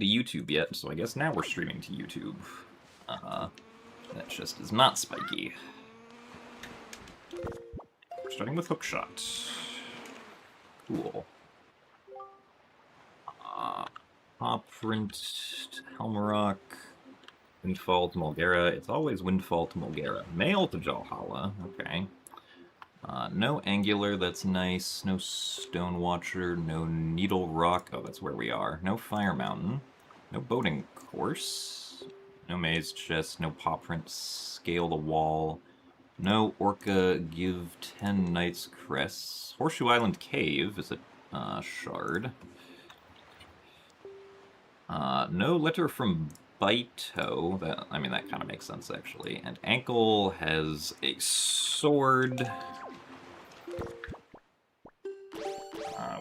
to YouTube yet, so I guess now we're streaming to YouTube. That just is not spiky. We're starting with Hookshot. Cool. Print, Helmarock, Windfall to Mulgara. It's always Windfall to Mulgara. Mail to Jalhalla. Okay. No Angular, that's nice. No Stonewatcher, no Needle Rock. Oh, that's where we are. No Fire Mountain. No Boating Course. No Maze Chest. No Paw Print, Scale the Wall. No Orca, give 10 Knights Crests. Horseshoe Island Cave is a shard. No Letter from Baito. That kind of makes sense, actually. And Ankle has a sword.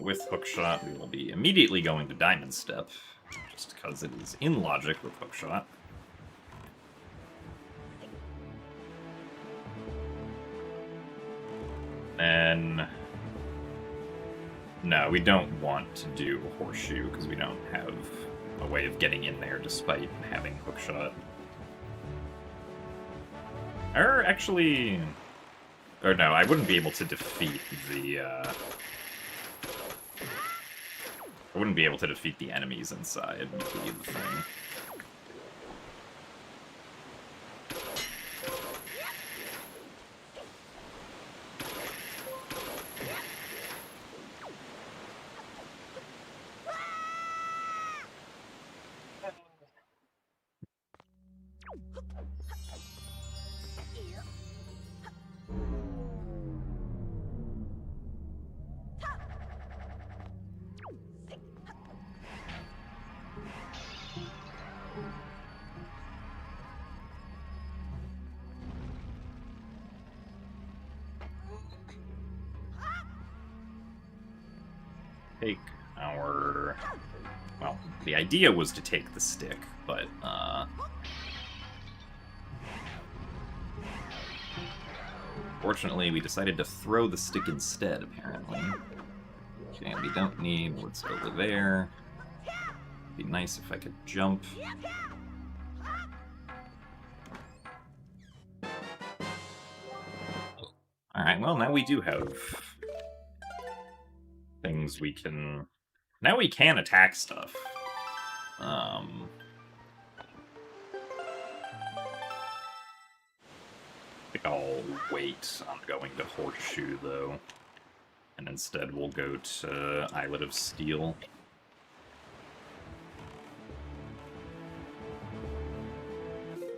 With Hookshot, we will be immediately going to Diamond Step, just because it is in logic with Hookshot. And no, we don't want to do Horseshoe, because we don't have a way of getting in there despite having Hookshot. Or actually... Or no, I wouldn't be able to defeat the, I wouldn't be able to defeat the enemies inside, would be the thing. Take our... Well, the idea was to take the stick, but, fortunately, we decided to throw the stick instead, apparently. Okay, we don't need what's over there. It'd be nice if I could jump. Alright, well, now we do have things we can... Now we can attack stuff. I think I'll wait on going to Horseshoe, though. And instead we'll go to Islet of Steel.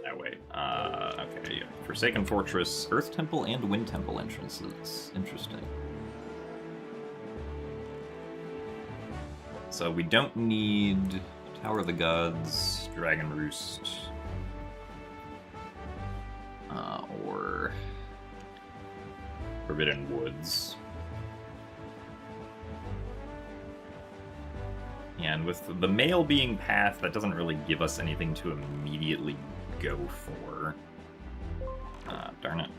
Oh, wait. Okay, yeah. Forsaken Fortress, Earth Temple, and Wind Temple entrances. Interesting. So we don't need Tower of the Gods, Dragon Roost, or Forbidden Woods. Yeah, and with the mail being path, that doesn't really give us anything to immediately go for. Darn it.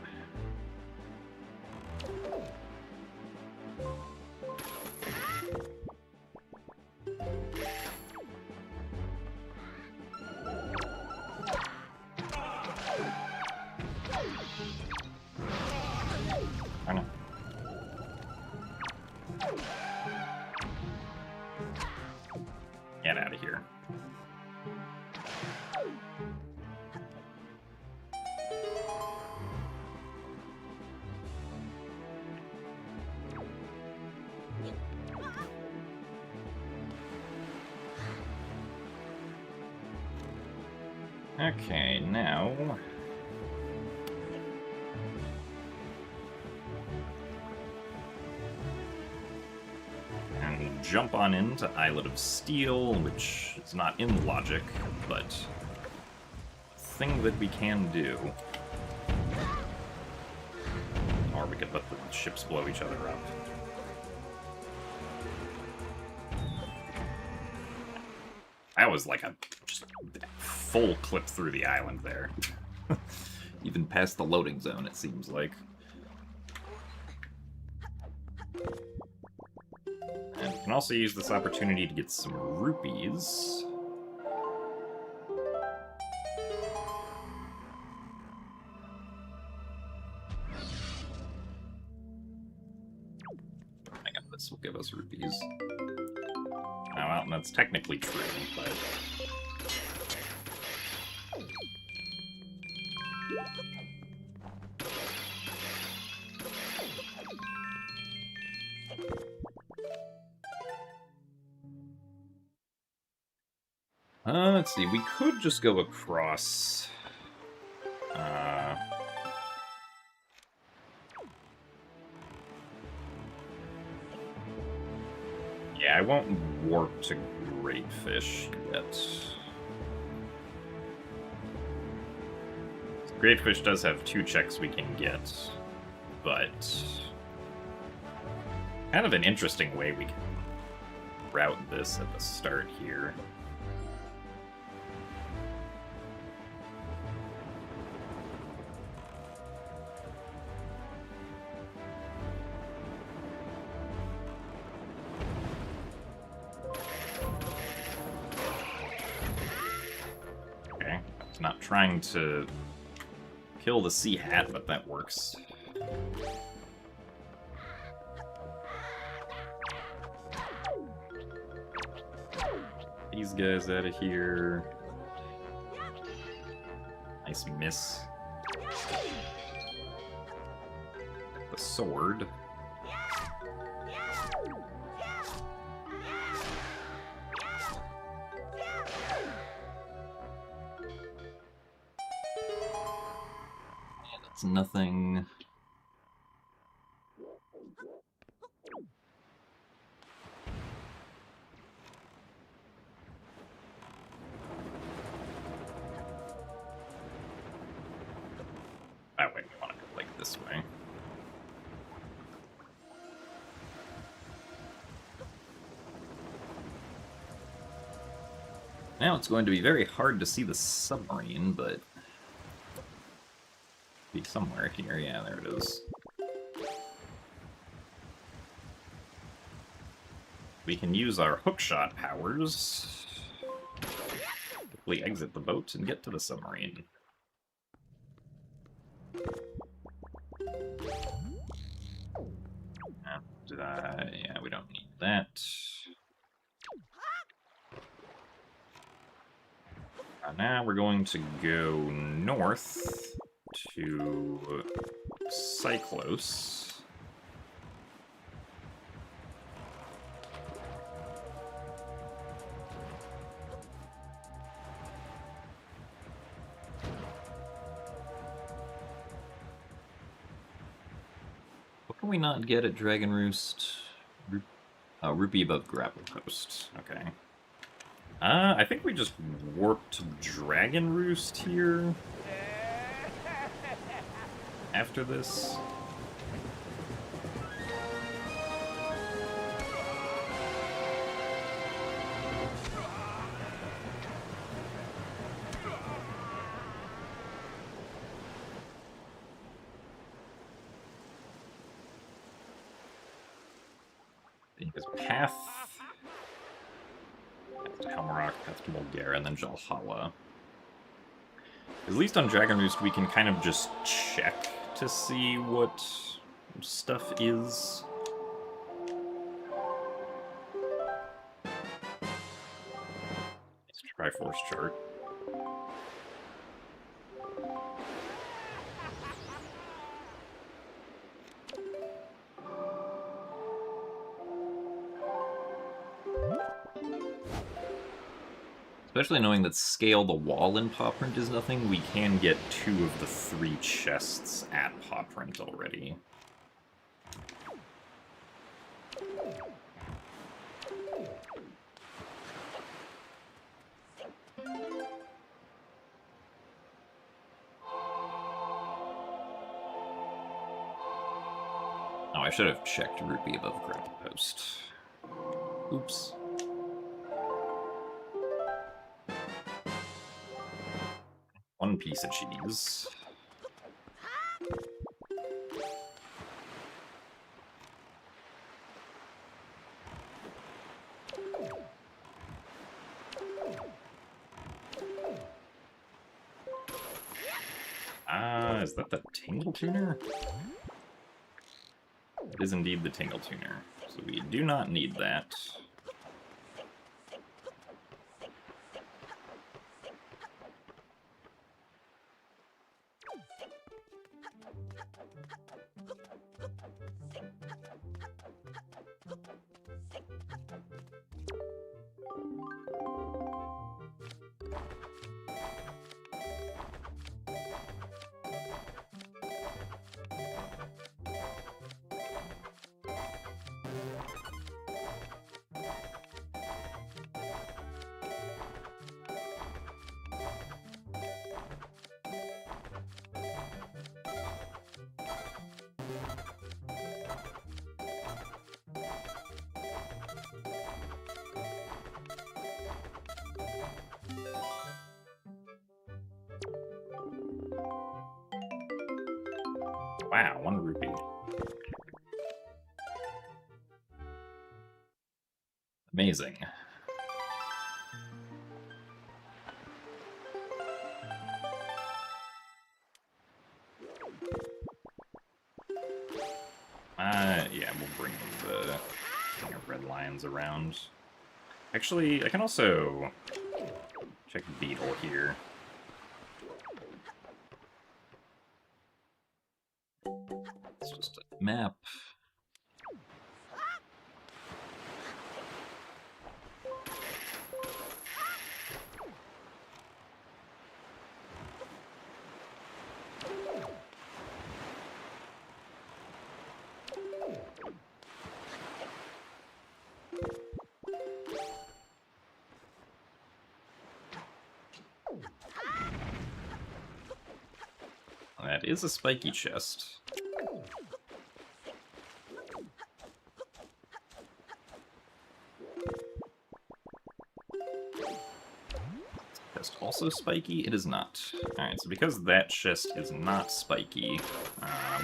Get out of here. Okay, now... And we'll jump on into Islet of Steel, which is not in logic, but a thing that we can do. Or we could let the ships blow each other up. That was like a just full clip through the island there. Even past the loading zone, it seems like. And we can also use this opportunity to get some rupees. this will give us rupees. Oh, well, that's technically true, but... let's see, we could just go across. Yeah, I won't warp to Great Fish yet. Great Fish does have 2 checks we can get, but kind of an interesting way we can route this at the start here. Not trying to kill the sea hat, but that works. These guys out of here. Nice miss. The sword. Nothing. That way, we want to go like this way. Now it's going to be very hard to see the submarine, but be somewhere here. Yeah, there it is. We can use our hookshot powers. Quickly exit the boat and get to the submarine. Yeah, we don't need that. Now we're going to go north to Cyclos. What can we not get at Dragon Roost? Rupee above grapple post. Okay. I think we just warped to Dragon Roost here. After this. His path. Path to Helmarock, path to Mulgara, and then Jalhala. At least on Dragon Roost, we can kind of just check to see what stuff is. Let's try Force Chart. Especially knowing that Scale the Wall in Pawprint is nothing, we can get 2 of the 3 chests at Pawprint already. Oh, I should have checked Rupee above grapple post. Oops. One piece of cheese. Is that the Tingle Tuner? It is indeed the Tingle Tuner. So So we do not need that. Wow, 1 rupee. Amazing. Yeah, we'll bring the red lions around. Actually, I can also check Beetle here. It's just a map. That is a spiky chest. Chest also spiky? It is not. Alright, so because that chest is not spiky,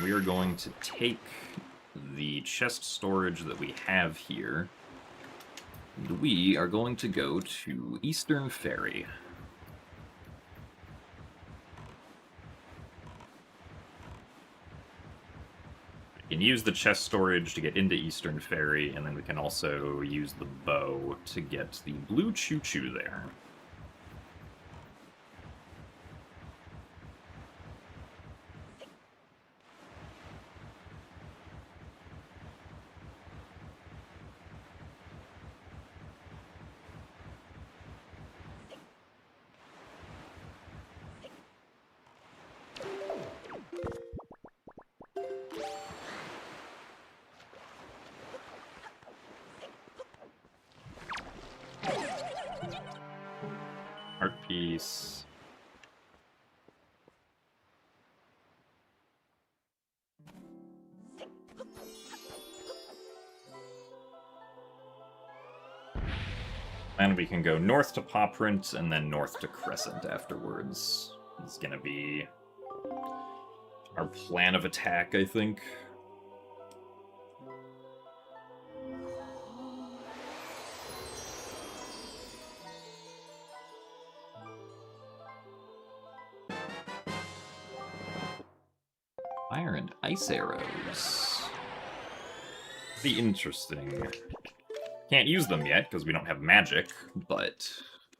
we are going to take the chest storage that we have here, and we are going to go to Eastern Ferry. We can use the chest storage to get into Eastern Ferry, and then we can also use the bow to get the blue choo-choo there. Art piece. And we can go north to Paw Print and then north to Crescent afterwards. It's gonna be our plan of attack, I think. Fire and ice arrows. Be interesting. Can't use them yet because we don't have magic, but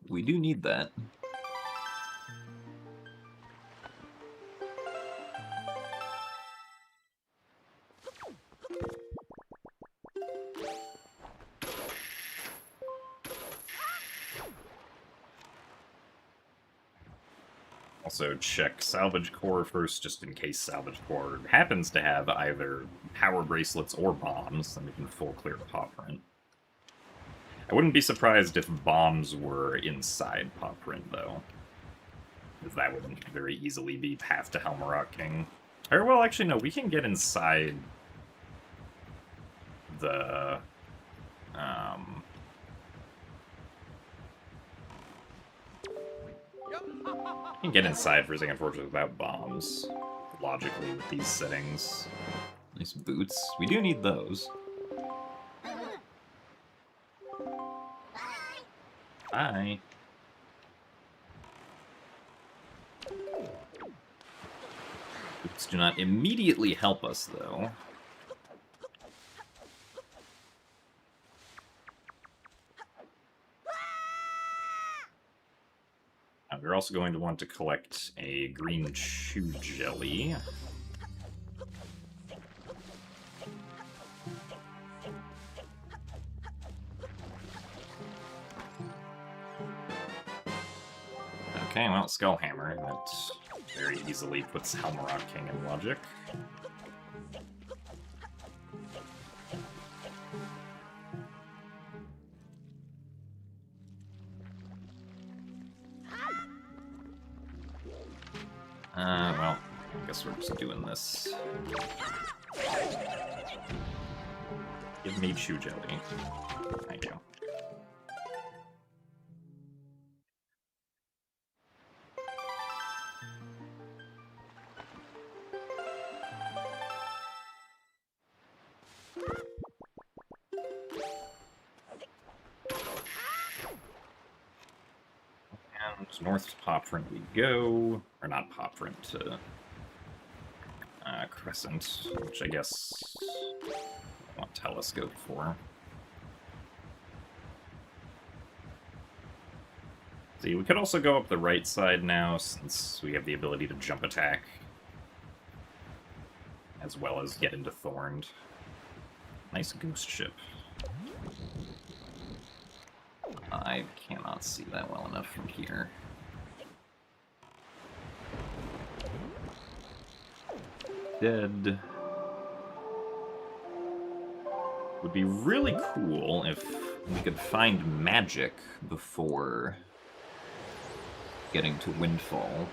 we do need that. Also check Salvage Core first, just in case Salvage Core happens to have either power bracelets or bombs, then we can full clear Paw Print. I wouldn't be surprised if bombs were inside Paw Print, though. Because that would very easily be path to Helmarock King. Or, well, actually, no, we can get inside the... I can get inside for Zing Fortress without bombs, logically, with these settings. Nice boots. We do need those. Bye. Boots do not immediately help us, though. We're also going to want to collect a green chew jelly. Okay, well, Skullhammer, that very easily puts Helmarok King in logic. Well, I guess we're just doing this. Give me Chew Jelly. Thank you. And north to Popprint we go. Or not Popprint, to Crescent, which I guess I want Telescope for. See, we could also go up the right side now, since we have the ability to jump attack, as well as get into Thorned. Nice goose ship. I cannot see that well enough from here. Dead. Would be really cool if we could find magic before getting to Windfall.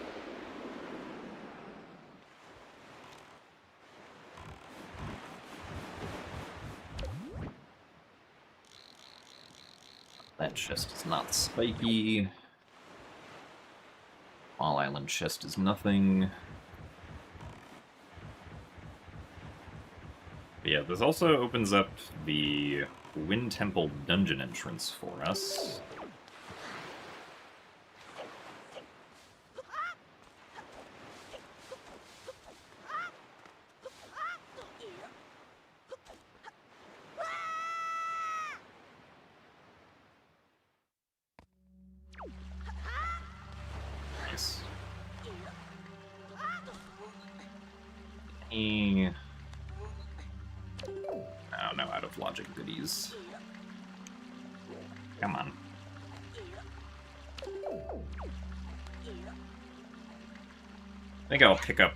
That chest is not spiky. All Island chest is nothing. But yeah, this also opens up the Wind Temple dungeon entrance for us. Nice. Oh no, out of logic goodies. Come on. I think I'll pick up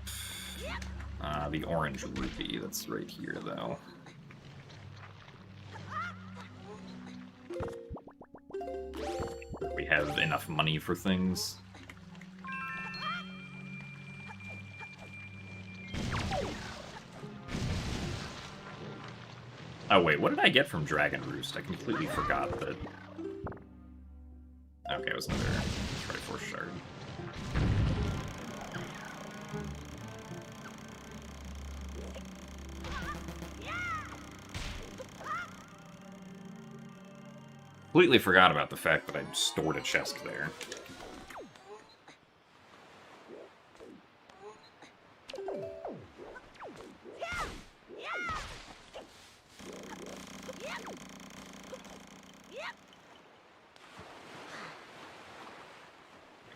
the orange rupee that's right here, though. We have enough money for things. Oh wait, what did I get from Dragon Roost? I completely forgot that... Okay, it was another Triforce Shard. Completely forgot about the fact that I stored a chest there.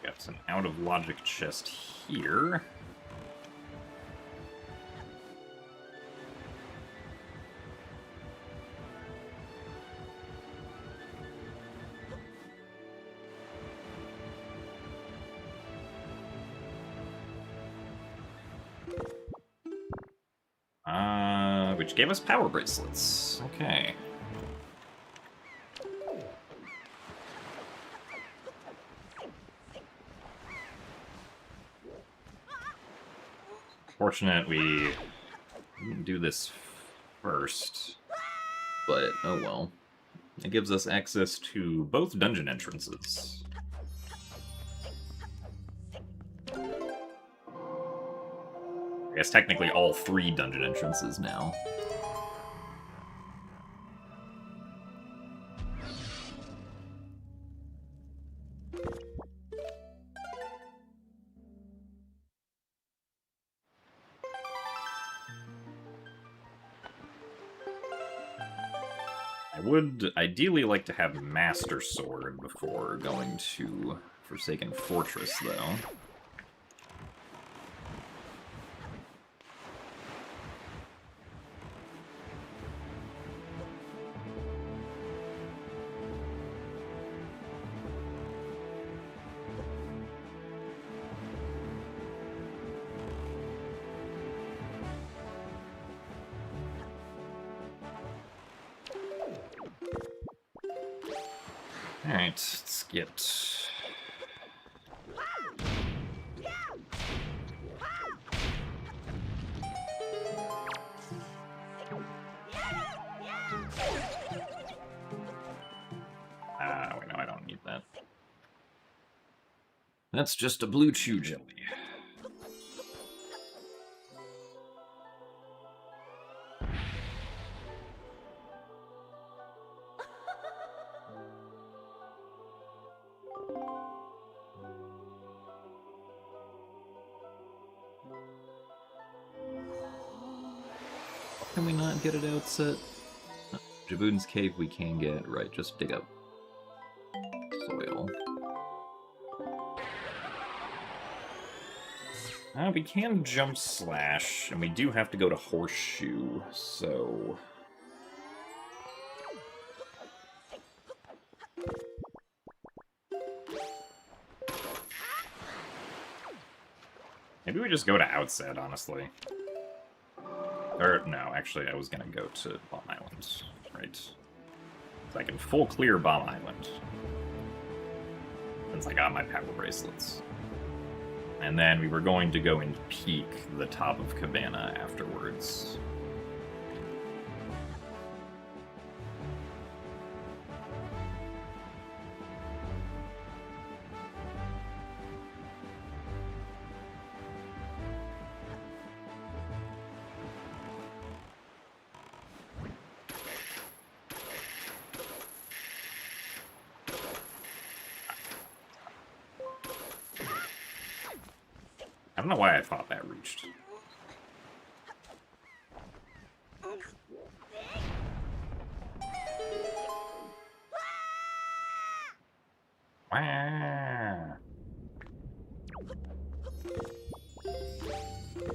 Got an out-of-logic chest here. Which gave us power bracelets. Okay. Fortunate we didn't do this first, but oh well. It gives us access to both dungeon entrances. I guess technically all 3 dungeon entrances now. I would ideally like to have Master Sword before going to Forsaken Fortress, though. Alright, let's get... wait, no, I don't need that. That's just a blue chew jelly. Can we not get it outset? Jabun's Cave we can get, right, just dig up soil. We can jump slash, and we do have to go to Horseshoe, so... Maybe we just go to Outset, honestly. Or, no, actually, I was gonna go to Bomb Island, right? So I can full clear Bomb Island. Since I got my power bracelets. And then we were going to go and peek the top of Cabana afterwards. I don't know why I thought that reached.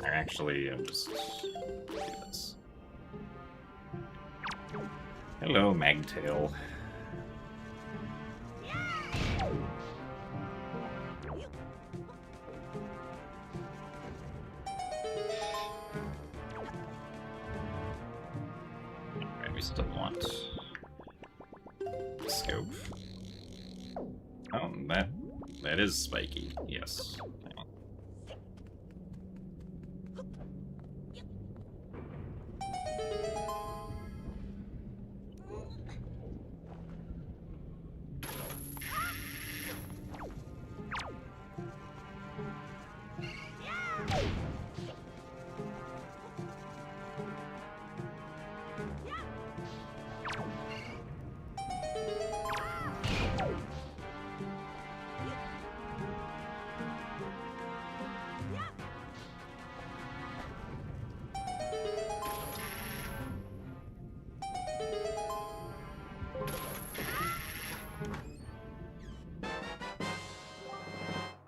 Actually, I'll just do this. Hello, Magtail. We still want scope. Oh, that is spiky. Yes.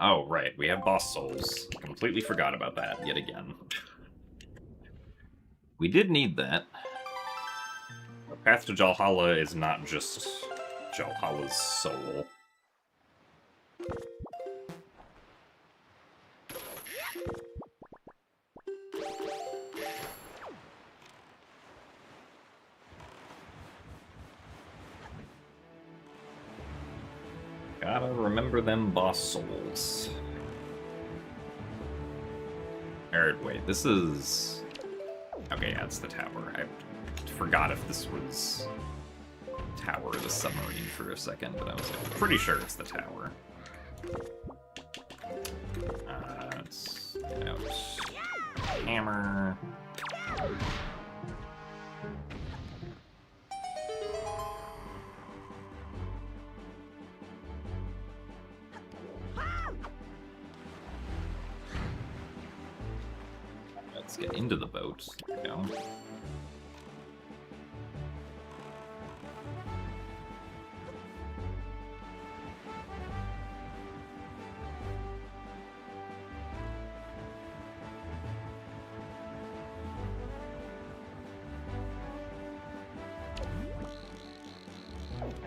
Oh, right, we have boss souls. Completely forgot about that, yet again. We did need that. The path to Jalhalla is not just Jalhalla's soul. Gotta remember them boss souls. Or, wait, this is... Okay, yeah, it's the tower. I forgot if this was tower of the submarine for a second, but I was like, pretty sure it's the tower. Let's get out. Hammer. Let's get into the boat. There we go.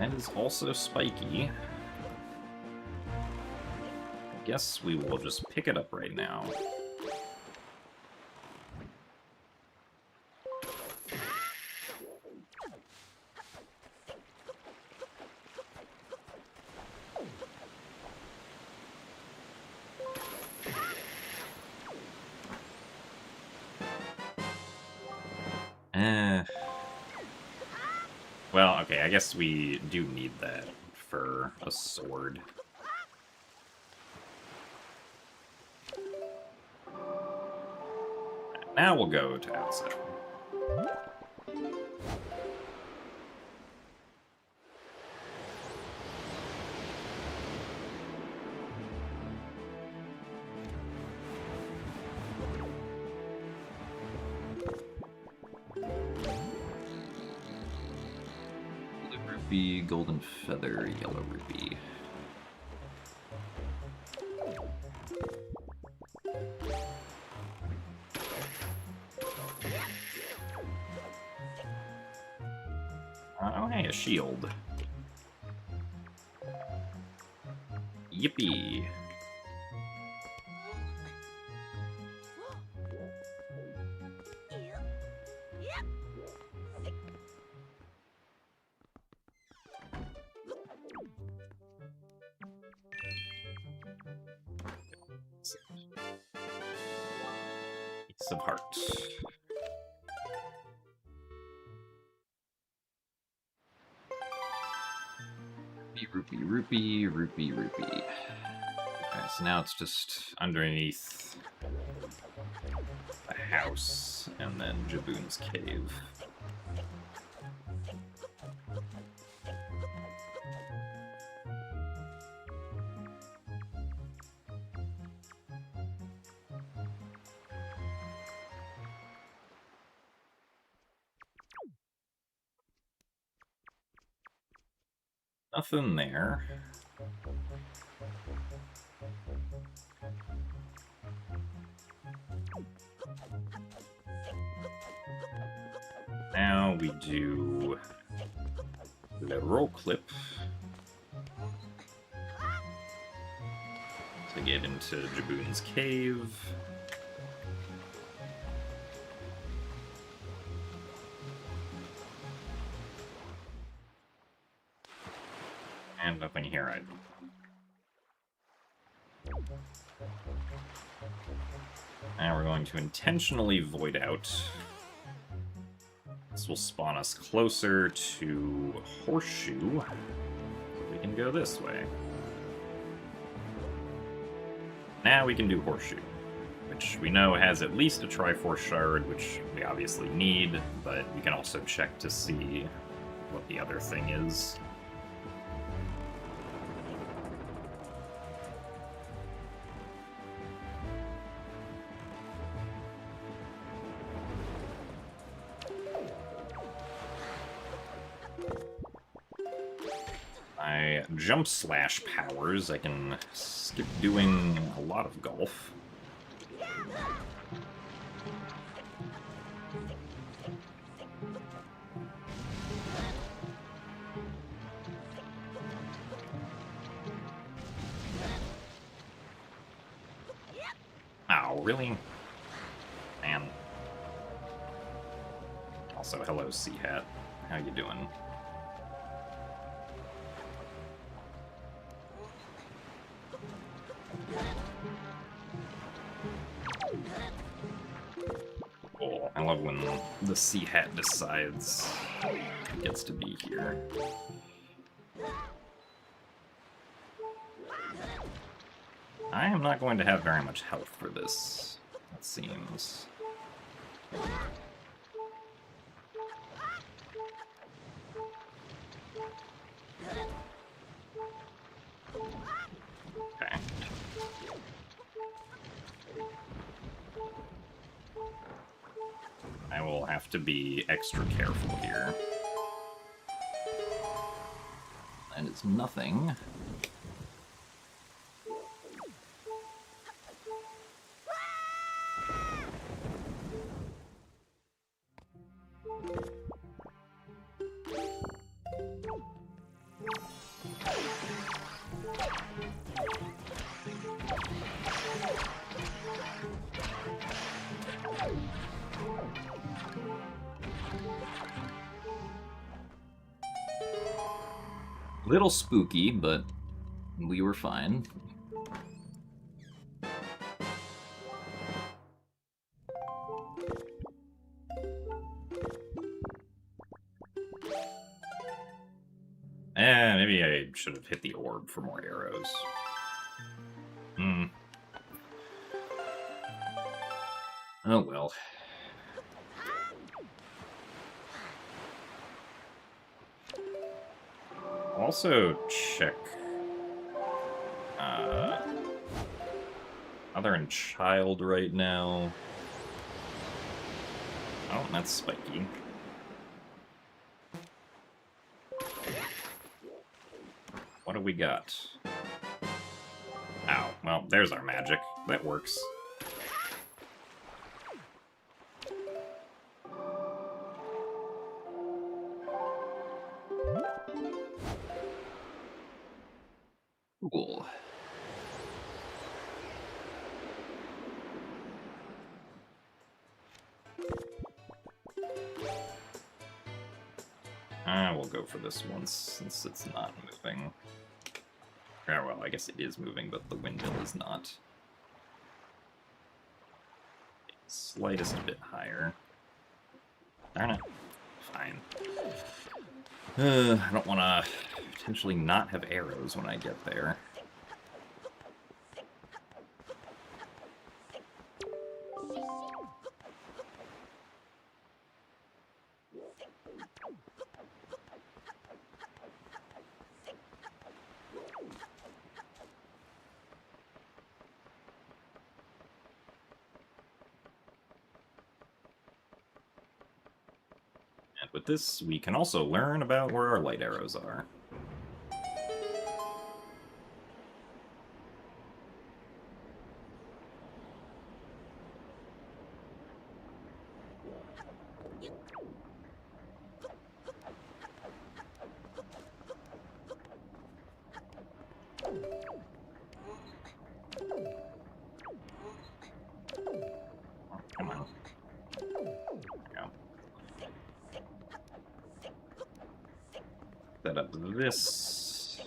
That is also spiky. I guess we will just pick it up right now. Well, okay, I guess we do need that for a sword. Now we'll go to outside. Rupee, golden feather, yellow rupee. Oh, hey, a shield. Yippee. Ace of Hearts. Rupee, rupee, rupee, rupee. Okay, so now it's just underneath a house, and then Jaboon's cave. Nothing there. Now we do the roll clip to get into Jaboon's cave. And nothing here either. Now we're going to intentionally void out. This will spawn us closer to Horseshoe, so we can go this way. Now we can do Horseshoe, which we know has at least a Triforce Shard, which we obviously need, but we can also check to see what the other thing is. My jump slash powers, I can skip doing a lot of golf. Oh, really? Man. Also, hello, Sea Hat. How you doing? Oh, I love when the Sea Hat decides it gets to be here. I am not going to have very much health for this, it seems. Okay. I will have to be extra careful here. That is nothing. Little spooky, but we were fine. Maybe I should have hit the orb for more arrows. Oh well. Also check Mother and Child right now. Oh, that's spiky. What do we got? Ow. Well, there's our magic. That works. Cool. We'll go for this once, since it's not moving. Oh, well, I guess it is moving, but the windmill is not. Slightest bit higher. Darn it. Fine. I don't want to potentially not have arrows when I get there. With this, we can also learn about where our light arrows are. Come on. Set up this.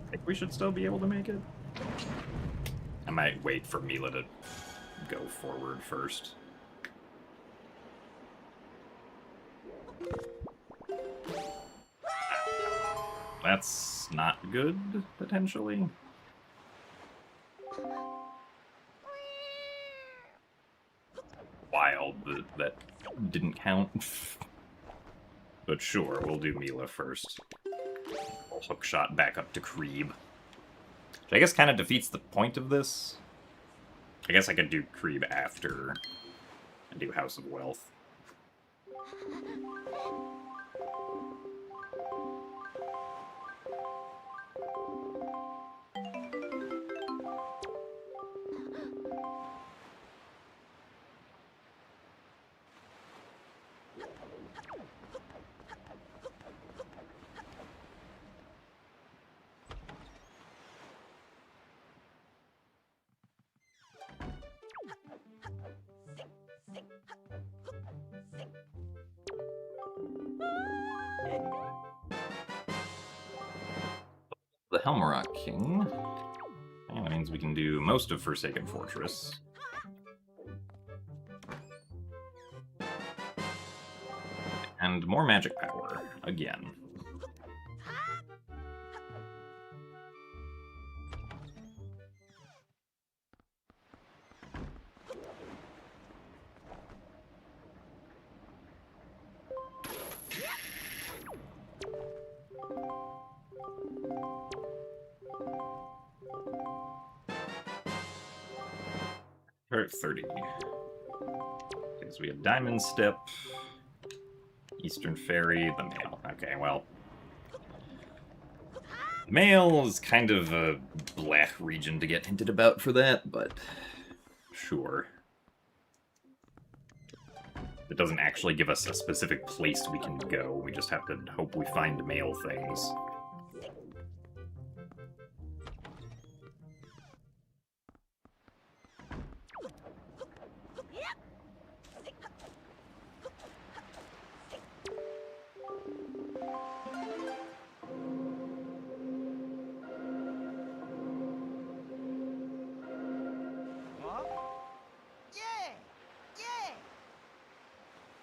I think we should still be able to make it. I might wait for Mila to go forward first. That's not good, potentially. Wild that didn't count. But sure, we'll do Mila first. We'll hook shot back up to Creeb. Which I guess kind of defeats the point of this. I guess I could do Creeb after I do House of Wealth. The Helmarock King. And that means we can do most of Forsaken Fortress. And more magic power, again. We're at 30. Okay, so we have Diamond Step, Eastern Ferry, the Mail. Okay, well. Mail is kind of a black region to get hinted about for that, but sure. It doesn't actually give us a specific place we can go. We just have to hope we find male things.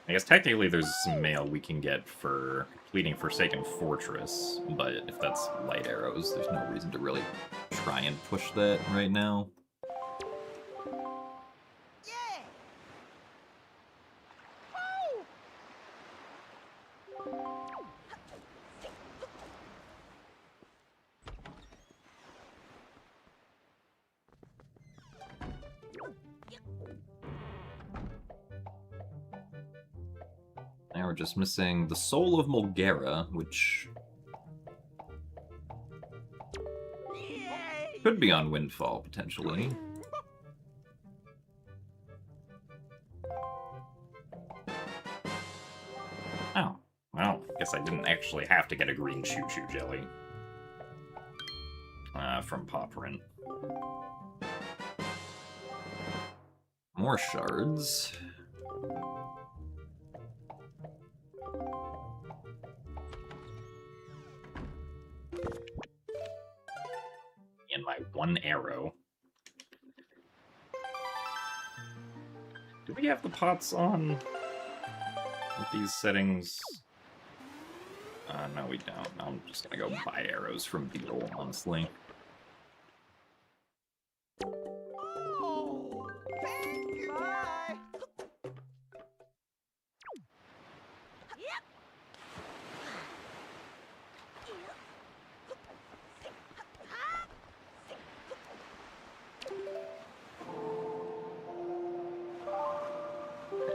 I guess technically there's some mail we can get for completing Forsaken Fortress, but if that's light arrows, there's no reason to really try and push that right now. Now we're just missing the Soul of Mulgara, which could be on Windfall, potentially. Oh, well, I guess I didn't actually have to get a green choo-choo jelly. From Popprint. More shards. And my one arrow. Do we have the pots on with these settings? No, we don't. I'm just gonna go buy arrows from Beetle, honestly.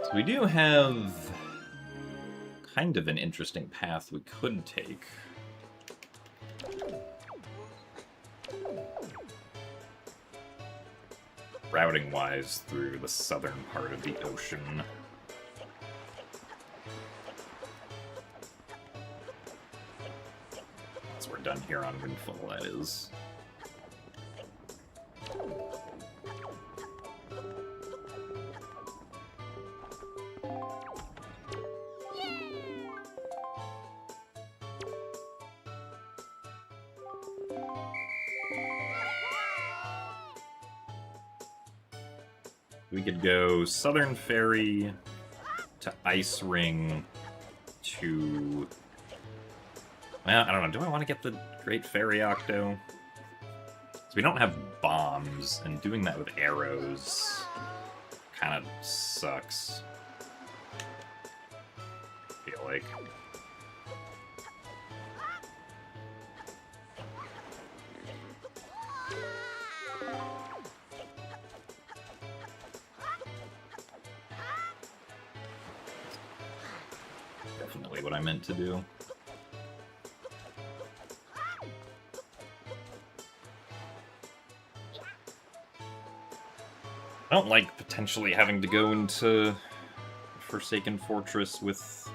So we do have kind of an interesting path we could take. Routing-wise, through the southern part of the ocean. Once we're done here on Windfall, that is. We could go Southern Ferry to Ice Ring to... Well, I don't know. Do I want to get the Great Fairy Octo? So we don't have bombs, and doing that with arrows kind of sucks. I feel like. Definitely what I meant to do. I don't like potentially having to go into Forsaken Fortress with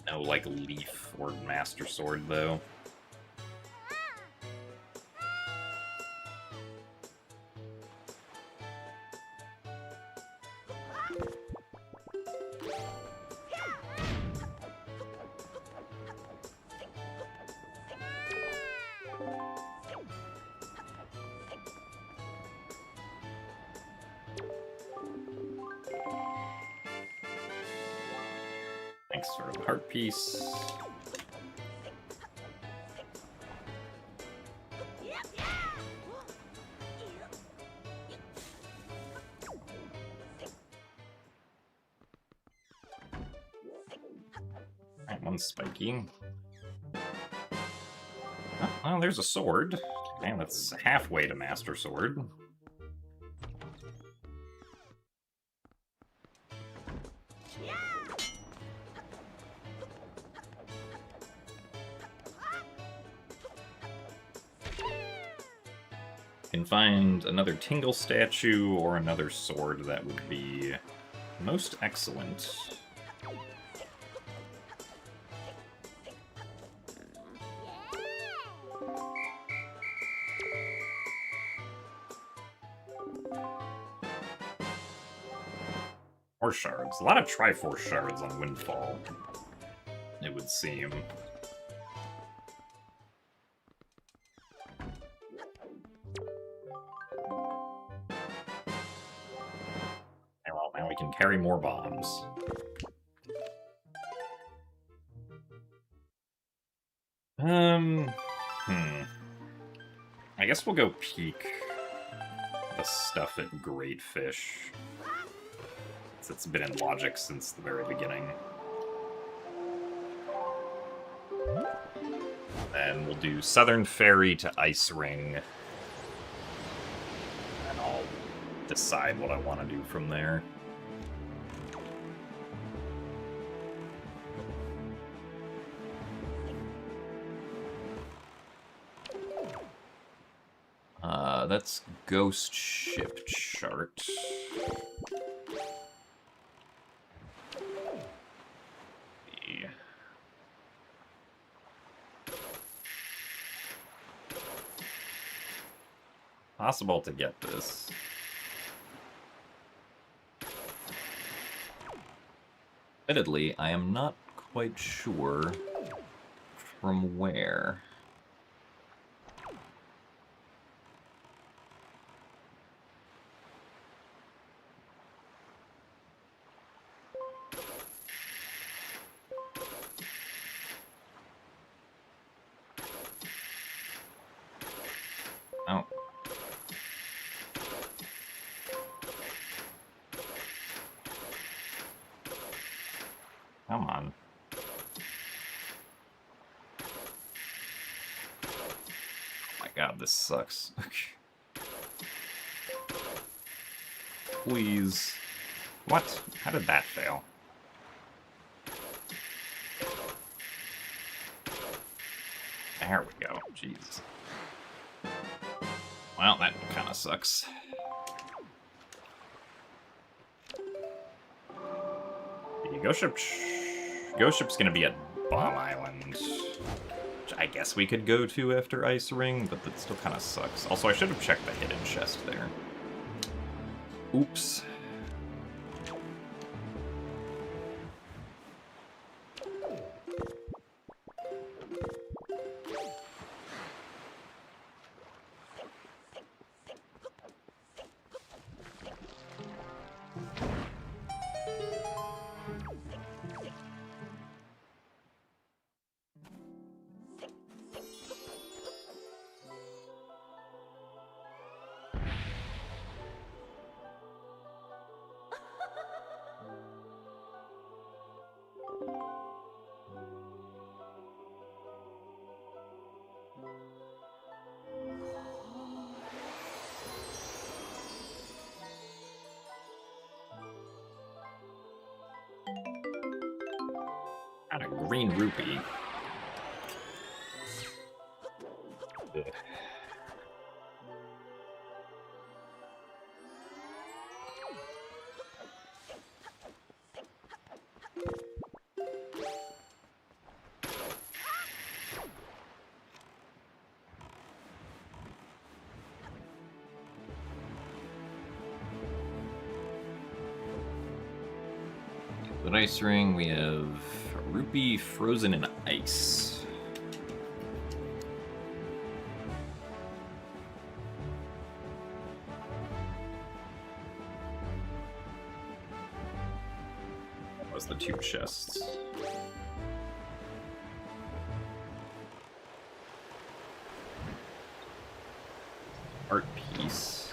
no, like, Leaf or Master Sword, though. Thanks for the heart piece. Alright, one's spiky. Oh, well, there's a sword. Man, that's halfway to Master Sword. can find another Tingle statue or another sword, that would be most excellent. Force shards. A lot of Triforce shards on Windfall, it would seem. And well, now we can carry more bombs. I guess we'll go peek the stuff at Great Fish. It's been in logic since the very beginning. Then we'll do Southern Ferry to Ice Ring. And I'll decide what I want to do from there. That's Ghost Ship chart. Yeah. Possible to get this. Admittedly, I am not quite sure from where. Oh. Come on. Oh my god, this sucks. Please. What? How did that fail? There we go. Jeez. Well, that kind of sucks. The Ghost Ship's gonna be at Bomb Island, which I guess we could go to after Ice Ring, but that still kind of sucks. Also, I should have checked the hidden chest there. Oops. Got a green rupee. Ugh. The Ice Ring, we have Rupee frozen in ice. That was the two chests. Art piece.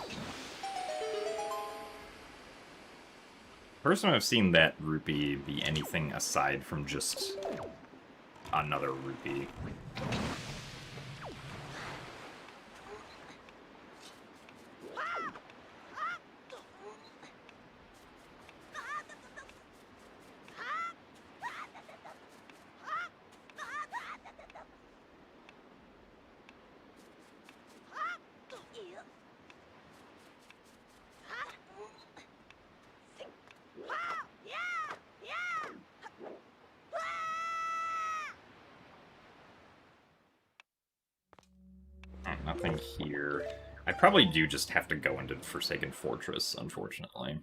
First time I've seen that rupee be anything aside from just another rupee. nothing here. I probably do just have to go into Forsaken Fortress, unfortunately.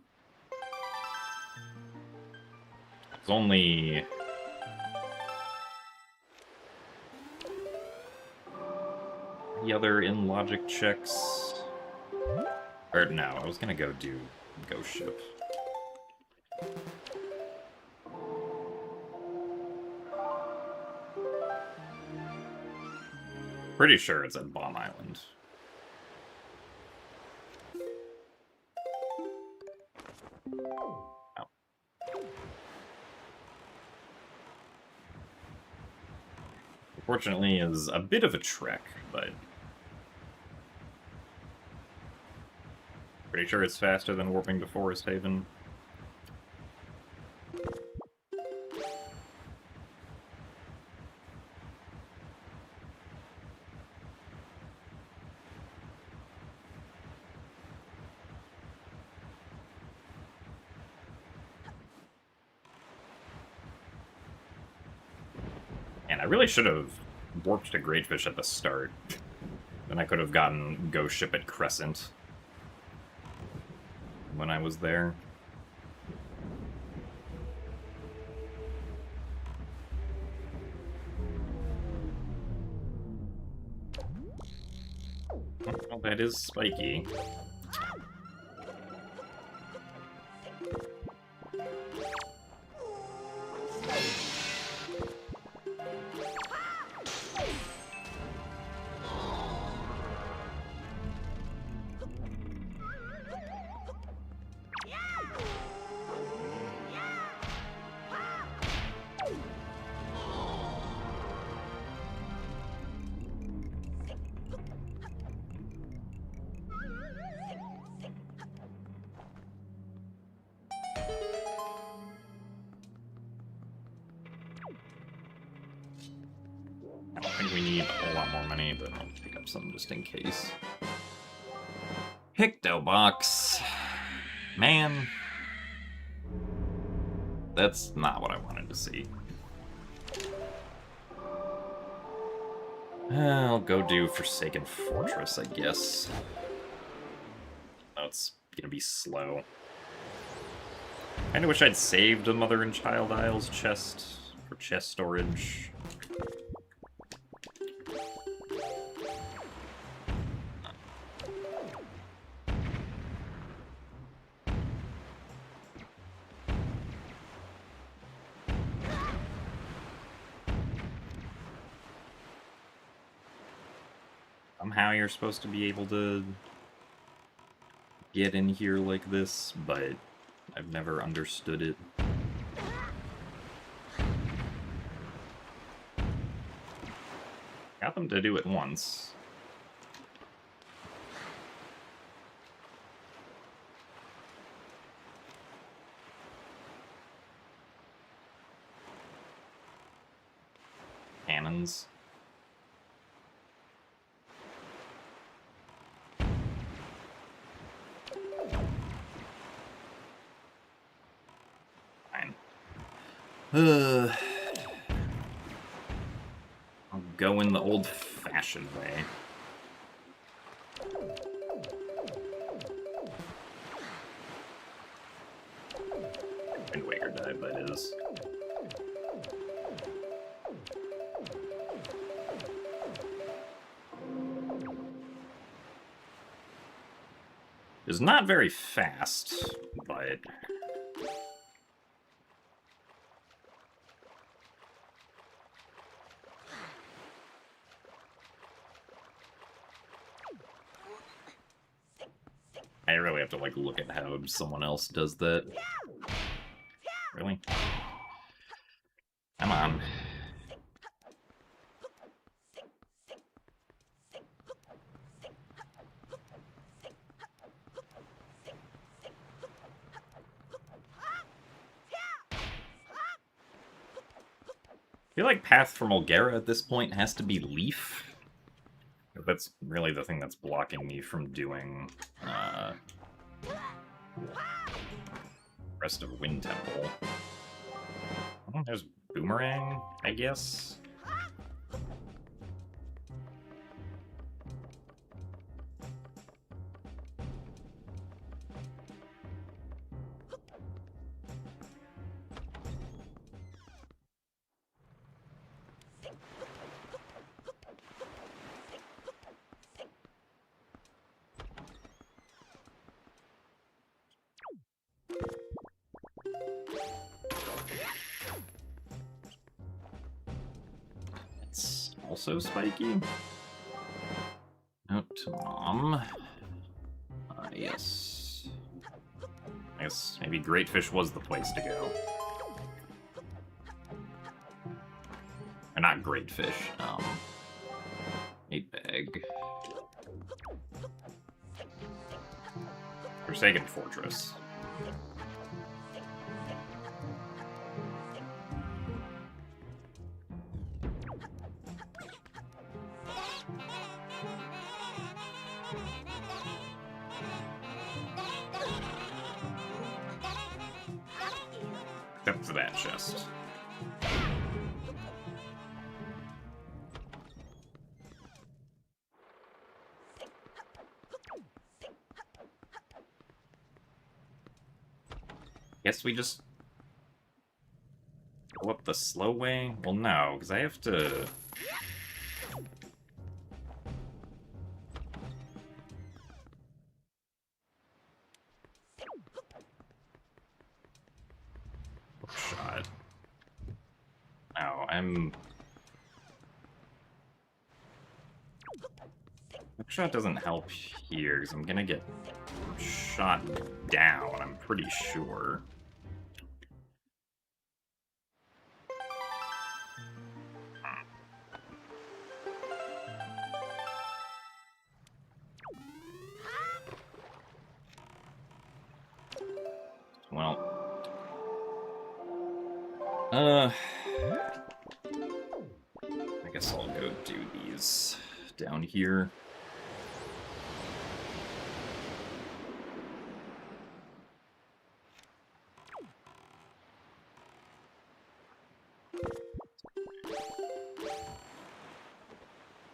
It's only... the other in logic checks... Or no, I was gonna go do Ghost Ship. Pretty sure it's at Bomb Island. Oh. Unfortunately, is a bit of a trek, but pretty sure it's faster than warping to Forest Haven. And I really should have warped to Greatfish at the start. Then I could have gotten Ghost Ship at Crescent when I was there. Well, that is spiky. I don't think we need a whole lot more money, but I'll pick up some just in case. Hicto box. Man. That's not what I wanted to see. I'll go do Forsaken Fortress, I guess. Oh, it's gonna be slow. Kinda wish I'd saved a Mother and Child Isles chest for chest storage. Somehow you're supposed to be able to get in here like this, but I've never understood it. Got them to do it once. Cannons. I'll go in the old-fashioned way. Wind Waker dive, that is. It's not very fast, but... I really have to, like, look at how someone else does that. Really? Come on. I feel like Path for Mulgara at this point has to be Leaf. That's really the thing that's blocking me from doing rest of Wind Temple. Oh, there's Boomerang, I guess. also spiky? Note to Mom. Yes. I guess maybe Great Fish was the place to go. Or not Great Fish, 8-bag. Forsaken Fortress. Except for that chest. Guess we just go up the slow way? Well, no, because I have to... Shot. No, I'm... Hookshot doesn't help here, because I'm gonna get shot down, I'm pretty sure. Well... I guess I'll go do these down here.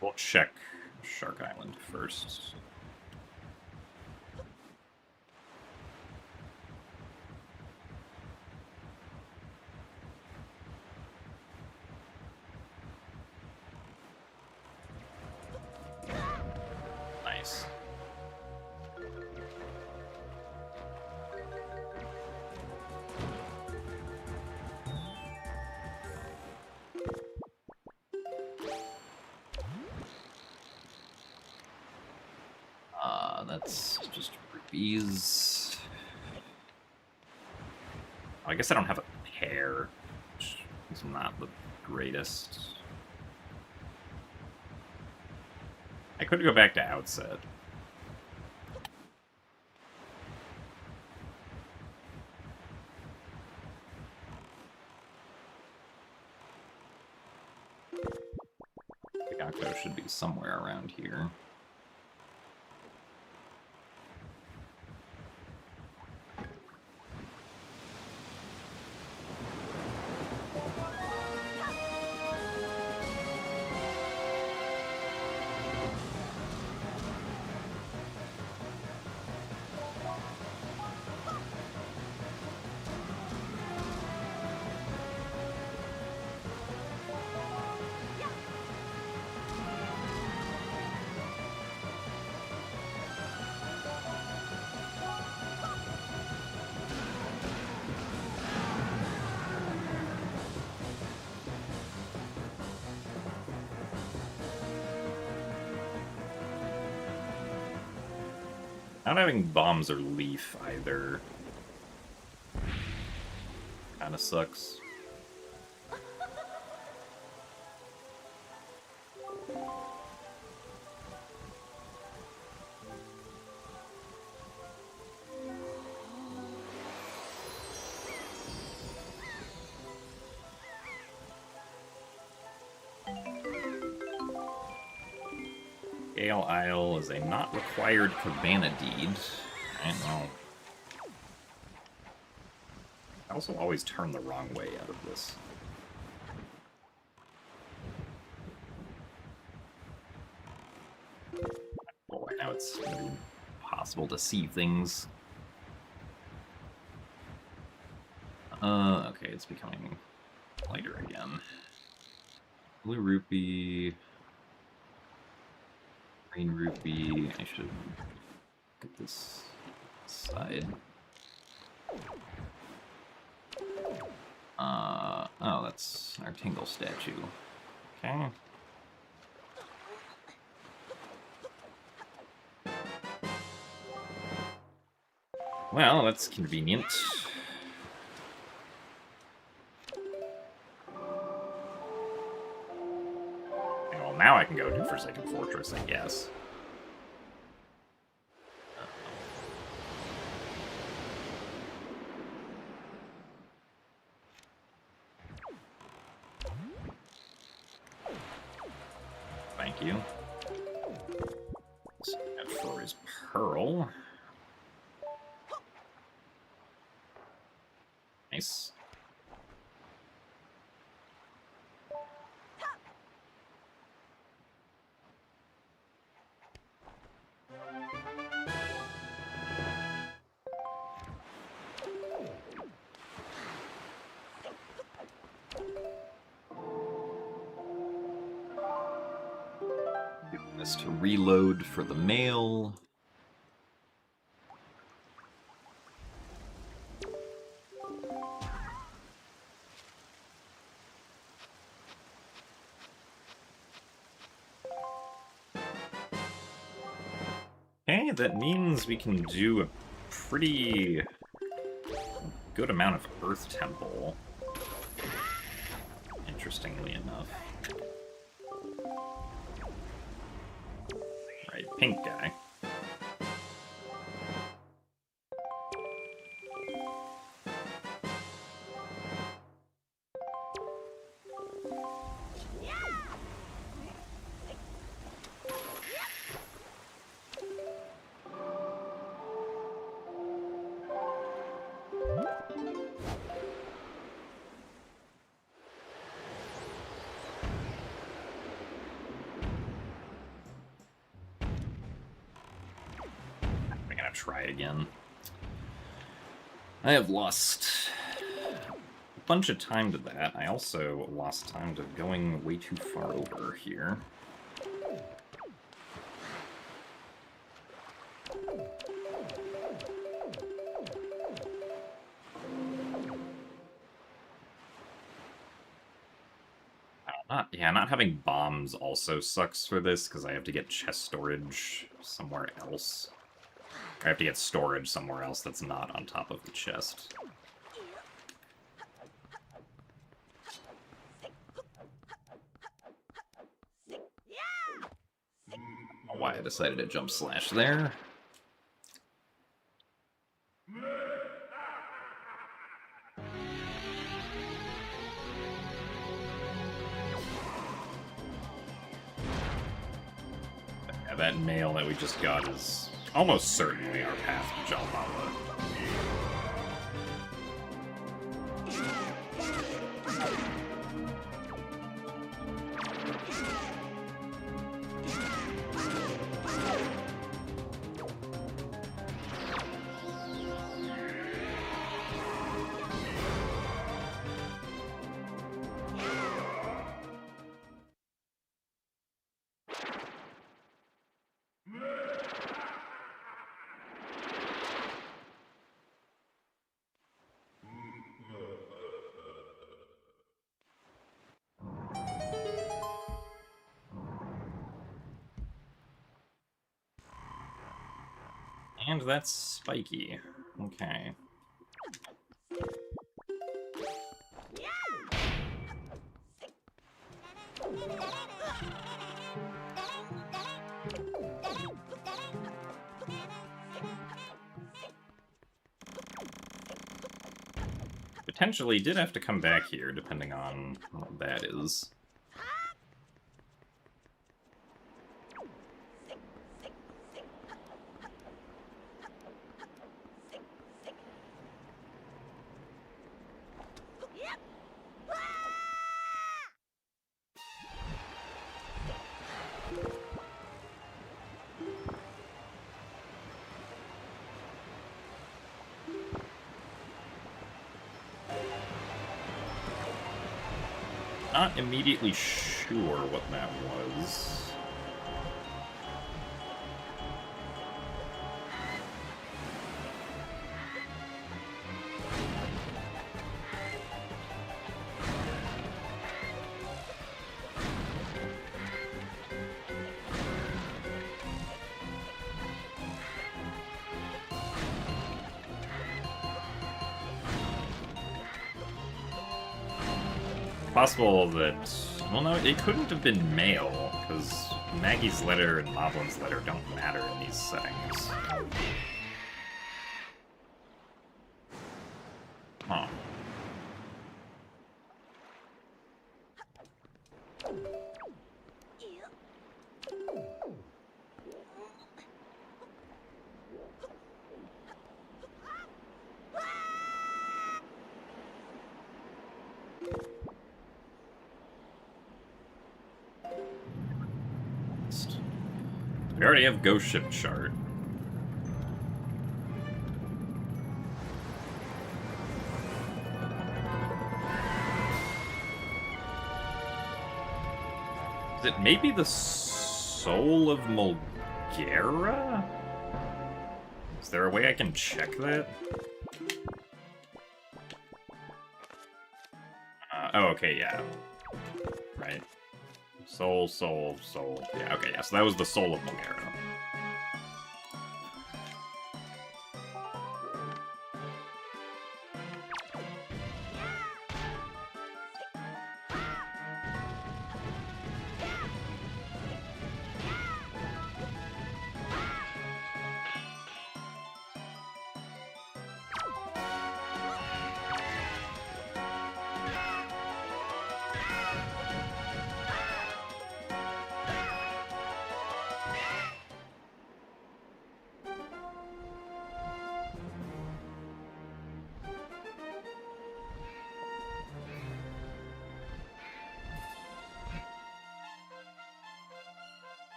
We'll check Shark Island first. Nice. That's just rupees. Oh, I guess I don't have a pair, which is not the greatest. I could go back to Outset. The Gakko should be somewhere around here. Not having bombs or leaf either kind of sucks. Gale Isle is a not required cabana deed. I don't know. I also always turn the wrong way out of this. Well, right now it's gonna be impossible to see things. Okay, it's becoming lighter again. Blue rupee. Green rupee. I should get this side. Oh, that's our Tingle statue. Okay. Well, that's convenient. Well, now I can go to Forsaken Fortress, I guess. Thank you. So that for his pearl. Nice. Doing this to reload for the mail. Okay, that means we can do a pretty good amount of Earth Temple. Interestingly enough. Right, pink guy. Try again. I have lost a bunch of time to that. I also lost time to going way too far over here. Not having bombs also sucks for this, because I have to get chest storage somewhere else. I have to get storage somewhere else that's not on top of the chest. I don't know why I decided to jump slash there. Yeah, that mail that we just got is almost certainly our path to Jalbala. And that's spiky. Okay. Potentially did have to come back here, depending on what that is. Not immediately sure what that was. possible that... Well, no, it couldn't have been male, because Maggie's letter and Moblin's letter don't matter in these settings. Huh. We already have Ghost Ship chart. Is it maybe the soul of Mulgera? Is there a way I can check that? Oh, okay, yeah. Right. Soul. Yeah, okay, yeah, so that was the soul of Mulgera.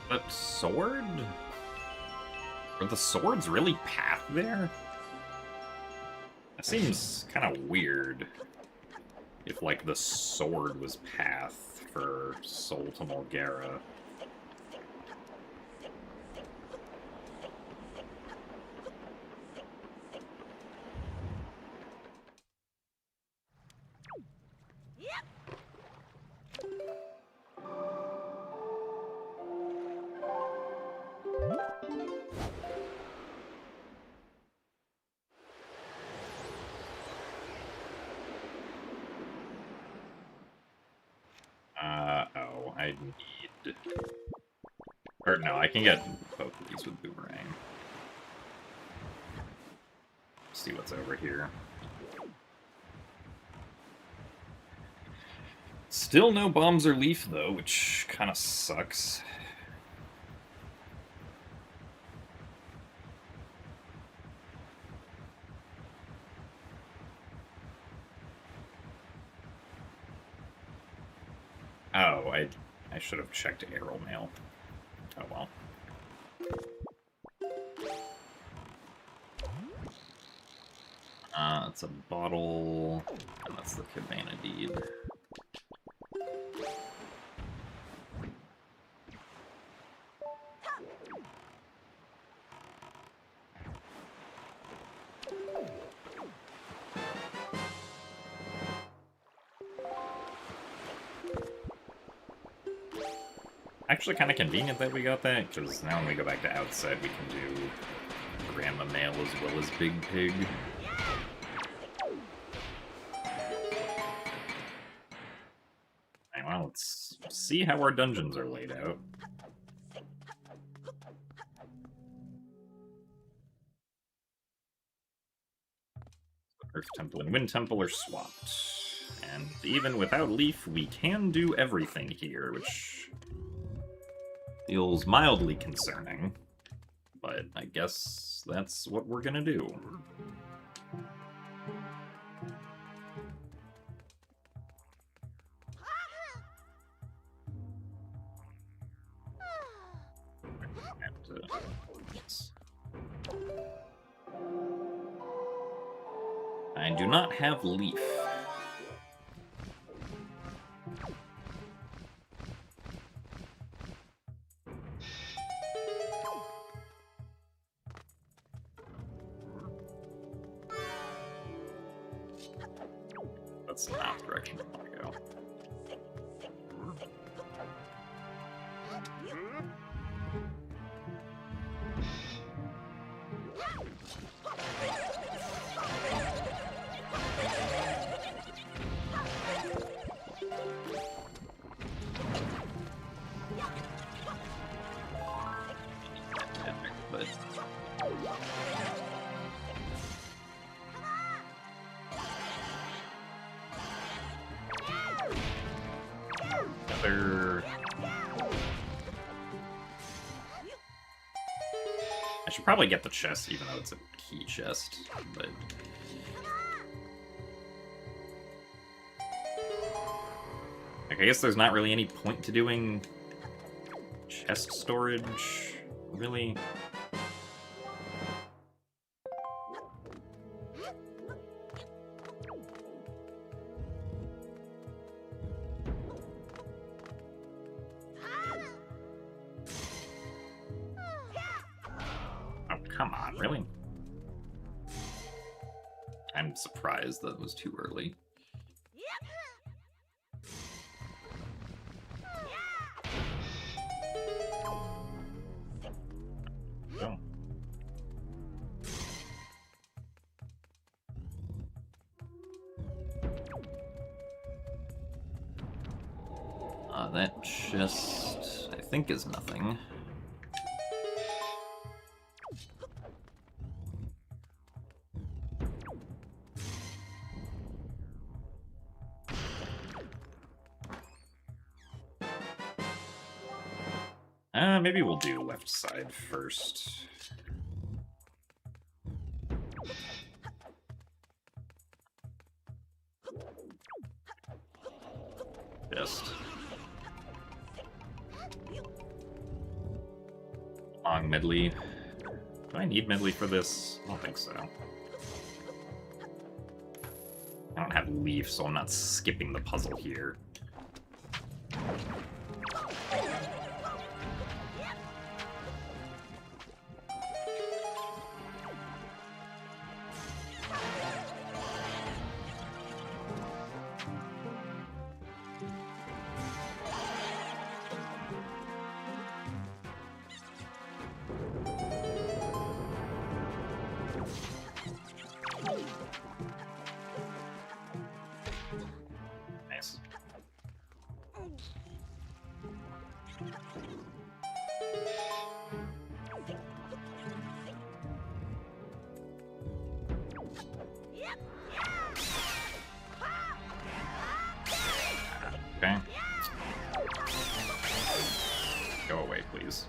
But sword? Are the swords really path there? That seems kind of weird. If, like, the sword was path for Soul to Mulgera. Oh, I need... Or no, I can get both of these with Boomerang. See what's over here. Still no bombs or leaf, though, which kind of sucks. Oh, I should have checked arrow mail. Oh well. It's a bottle, and that's the Cabana Deed. Actually kind of convenient that we got that, because now when we go back to Outset, we can do Grandma Mail as well as Big Pig. Right, well, let's see how our dungeons are laid out. Earth Temple and Wind Temple are swapped. And even without Leaf, we can do everything here, which feels mildly concerning, but I guess that's what we're gonna do. I do not have Leaf. That's not the direction I want to go. there... I should probably get the chest, even though it's a key chest, but... Like, I guess there's not really any point to doing chest storage, really. Oh, come on, really? I'm surprised that was too early. That chest, I think, is nothing. Maybe we'll do left side first. Just long medley. Do I need medley for this? I don't think so. I don't have leaf, so I'm not skipping the puzzle here. Okay. Go away, please.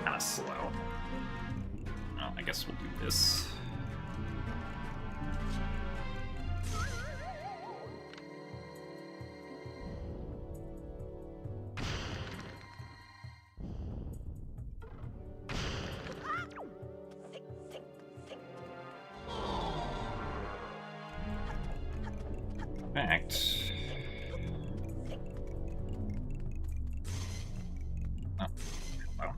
Kinda slow. Well, I guess we'll do this. Fact. Oh, well.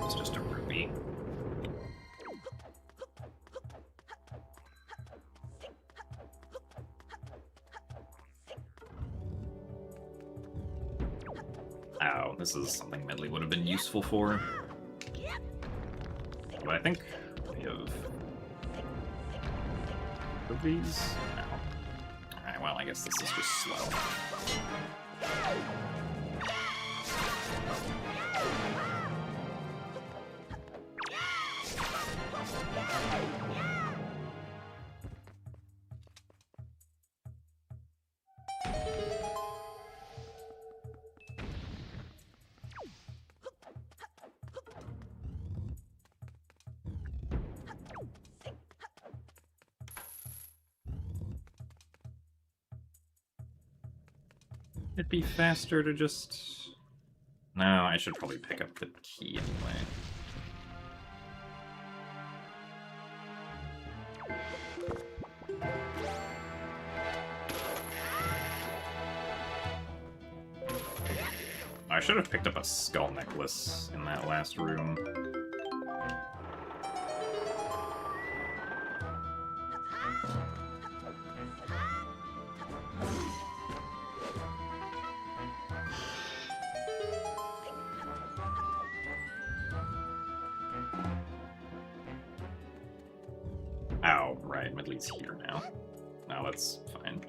It's just a ruby. Oh, this is something Medley would have been useful for. But I think we have rubies. No. Alright, well, I guess this is just slow. It'd be faster to just... No, I should probably pick up the key anyway. I should have picked up a skull necklace in that last room. Oh, right, Medley's here now. No, that's fine.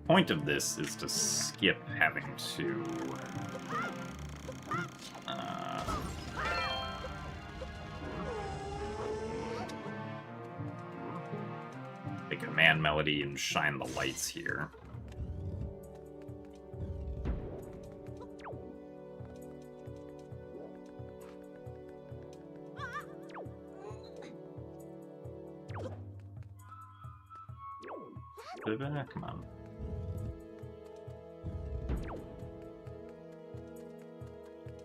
Point of this is to skip having to the command melody and shine the lights here. Come on.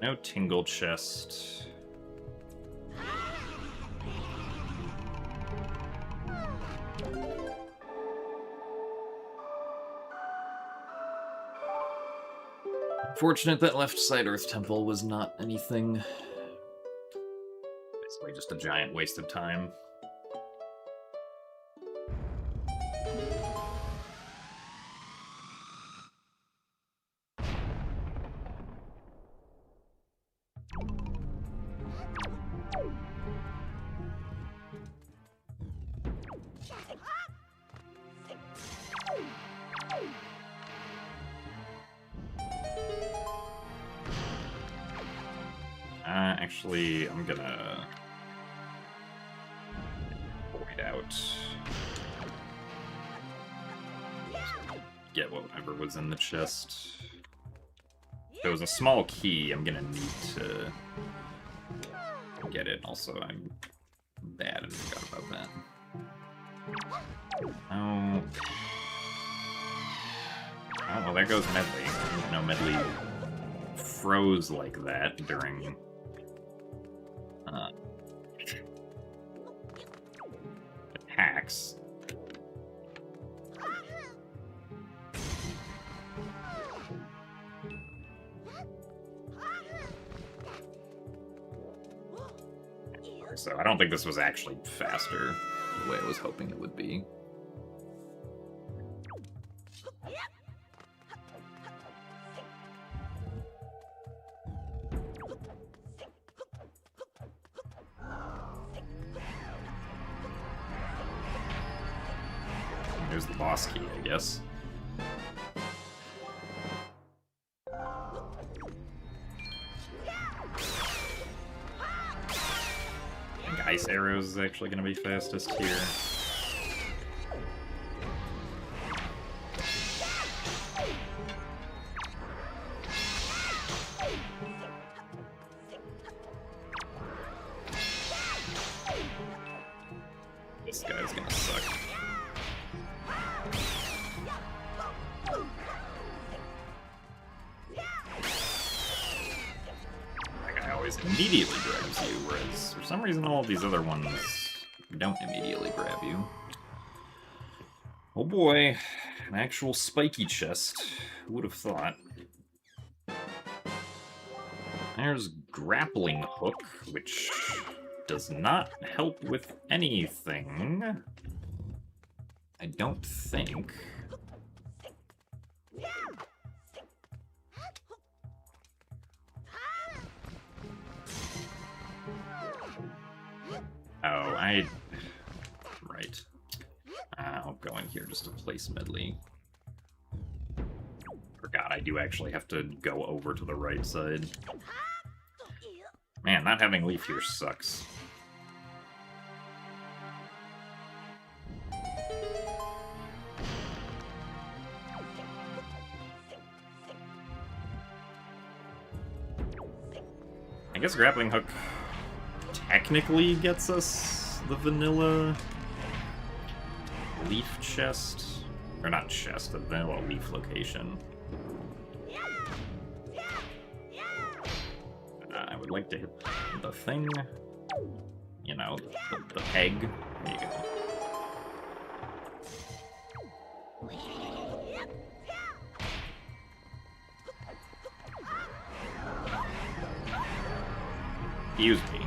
No tingle chest. Fortunate that left side Earth Temple was not anything. Basically just a giant waste of time. Actually, I'm gonna void out. Get whatever was in the chest. If it was a small key, I'm gonna need to get it. Also, I'm bad and forgot about that. Oh. Oh, well, there goes Medley. You know, Medley froze like that during attacks. So I don't think this was actually faster the way I was hoping it would be. There's the boss key, I guess. I think Ice Arrows is actually going to be fastest here. This guy's going to suck. Immediately grabs you, whereas for some reason all of these other ones don't immediately grab you. Oh boy, an actual spiky chest. Who would have thought? There's Grappling Hook, which does not help with anything. I don't think. Oh, right. I'll go in here just to place Medley. Forgot I do actually have to go over to the right side. Man, not having Leaf here sucks. I guess Grappling Hook technically gets us the vanilla Leaf chest. Or not chest, the vanilla Leaf location. I would like to hit the thing. You know, the peg. There you go. He used me.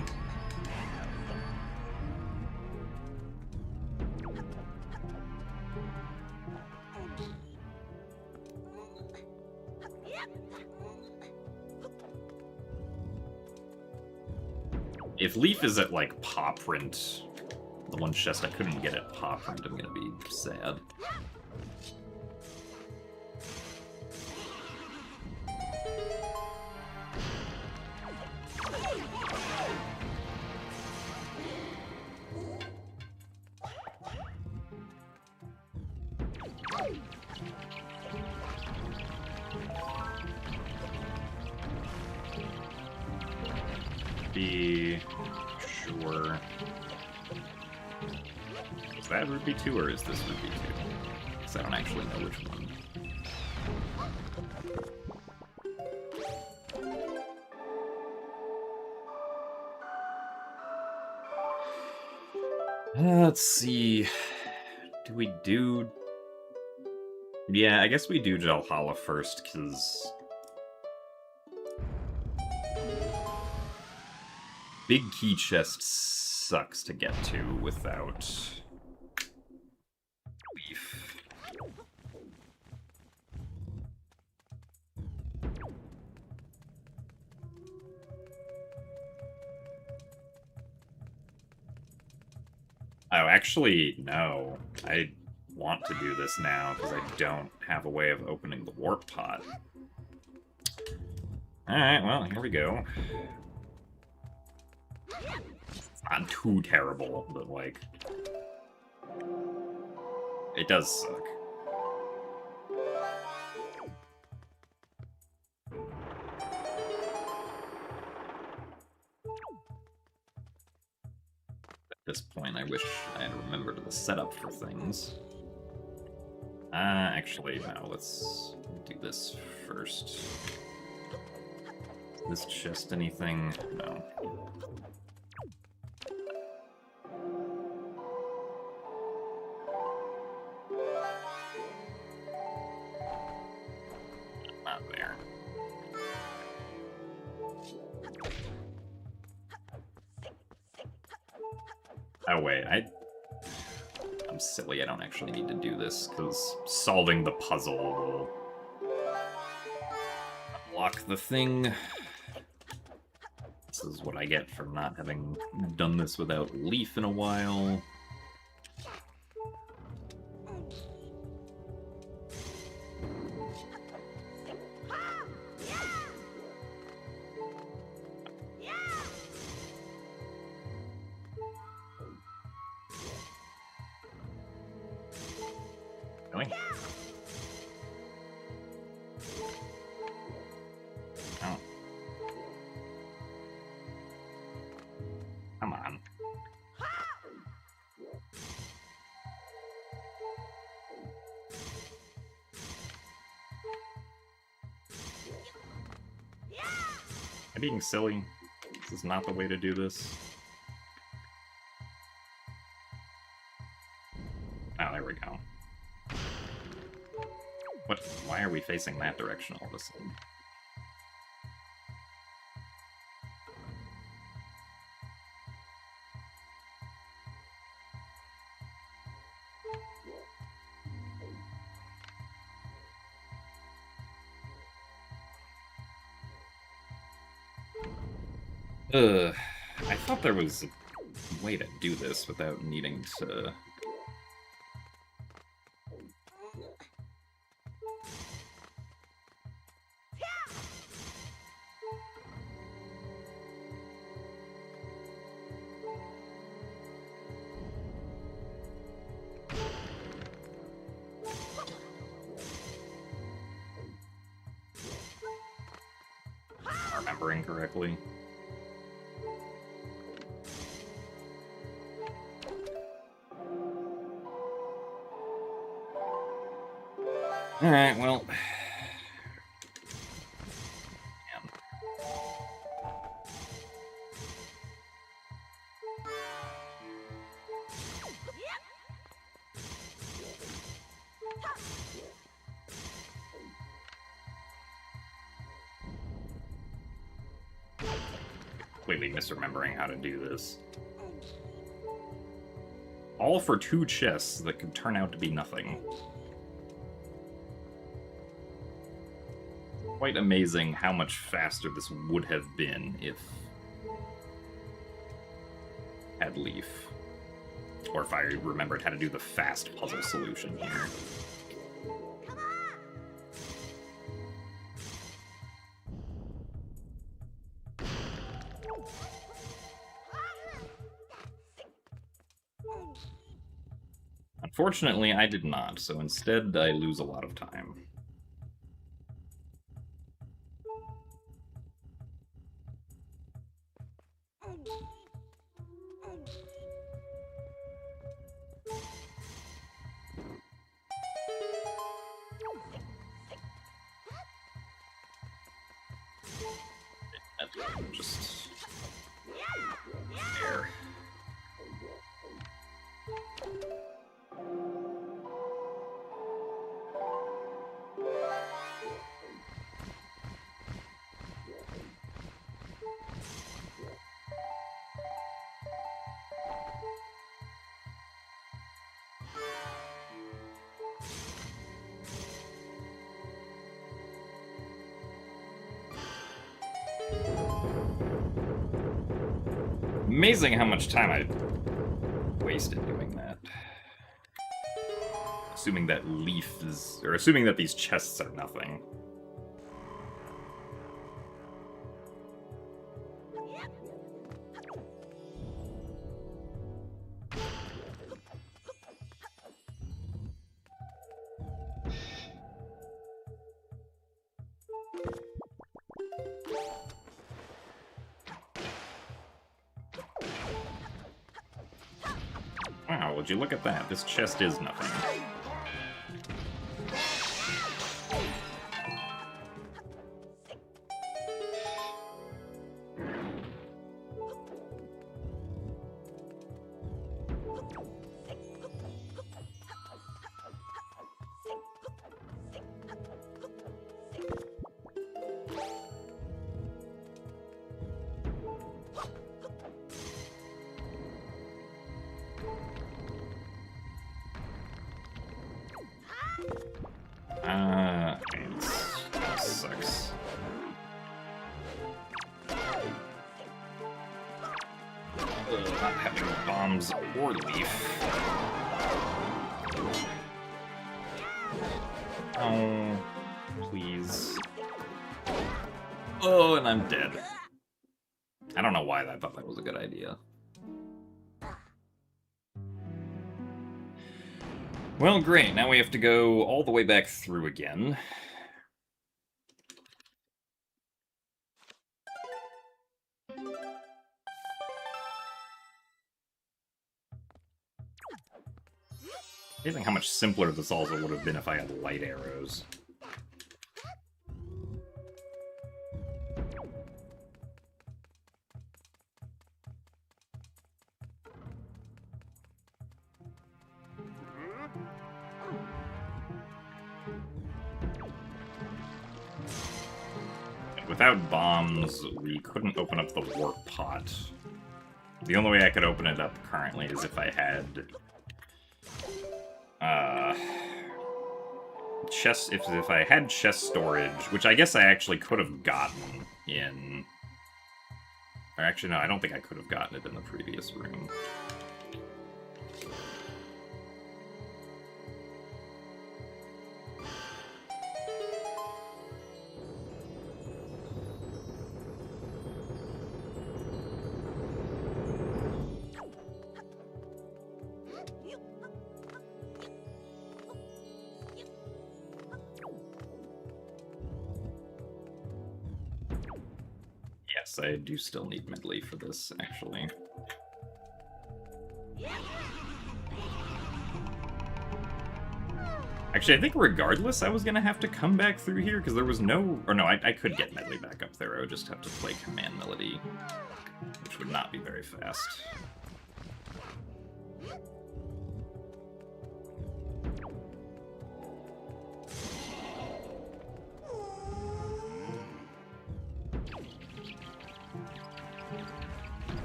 If Leaf is at, like, paw print, the one chest I couldn't get at paw print, I'm gonna be sad. Be sure. Is that Ruby 2 or is this Ruby 2? Because I don't actually know which one. Let's see. Do we do... Yeah, I guess we do Jalhala first, because... Big key chest sucks to get to without Leaf. Oh, actually, no. I want to do this now because I don't have a way of opening the warp pot. Alright, well, here we go. It's not too terrible, but, like, it does suck. At this point, I wish I had remembered the setup for things. Actually, no, let's do this first. This chest anything? No. Not there. Oh wait, I'm silly, I don't actually need to do this, because solving the puzzle will unlock the thing. This is what I get for not having done this without Leaf in a while. Really? Oh. Come on. Am I being silly? This is not the way to do this. Oh, there we go. What? Why are we facing that direction all of a sudden? I thought there was a way to do this without needing to... remembering correctly. Alright, well... Completely misremembering how to do this. All for 2 chests that could turn out to be nothing. Quite amazing how much faster this would have been if had Leaf. Or if I remembered how to do the fast puzzle solution here. Unfortunately, I did not, so instead I lose a lot of time. Just there. Amazing how much time I wasted doing that. Assuming that Leaf is... or assuming that these chests are nothing. Wow, would you look at that? This chest is nothing. That sucks. Not having bombs or Leaf. Oh, please. Oh, and I'm dead. I don't know why I thought that was a good idea. Well, great. Now we have to go all the way back through again. Amazing how much simpler this also would have been if I had light arrows. Without bombs, we couldn't open up the warp pot. The only way I could open it up currently is if I had chest. If I had chest storage, which I guess I actually could have gotten in. Or actually, no, I don't think I could have gotten it in the previous room. Yes, I do still need medley for this, actually. Actually, I think regardless, I was gonna have to come back through here, because there was no... Or no, I could get medley back up there. I would just have to play command melody, which would not be very fast.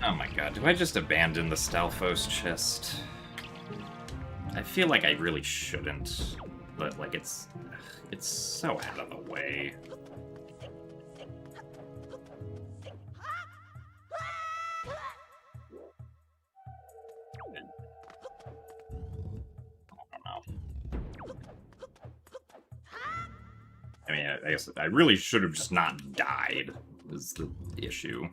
Oh my god, do I just abandon the Stalfos chest? I feel like I really shouldn't, but like it's so out of the way. I don't know. I mean, I guess I really should have just not died, is the issue.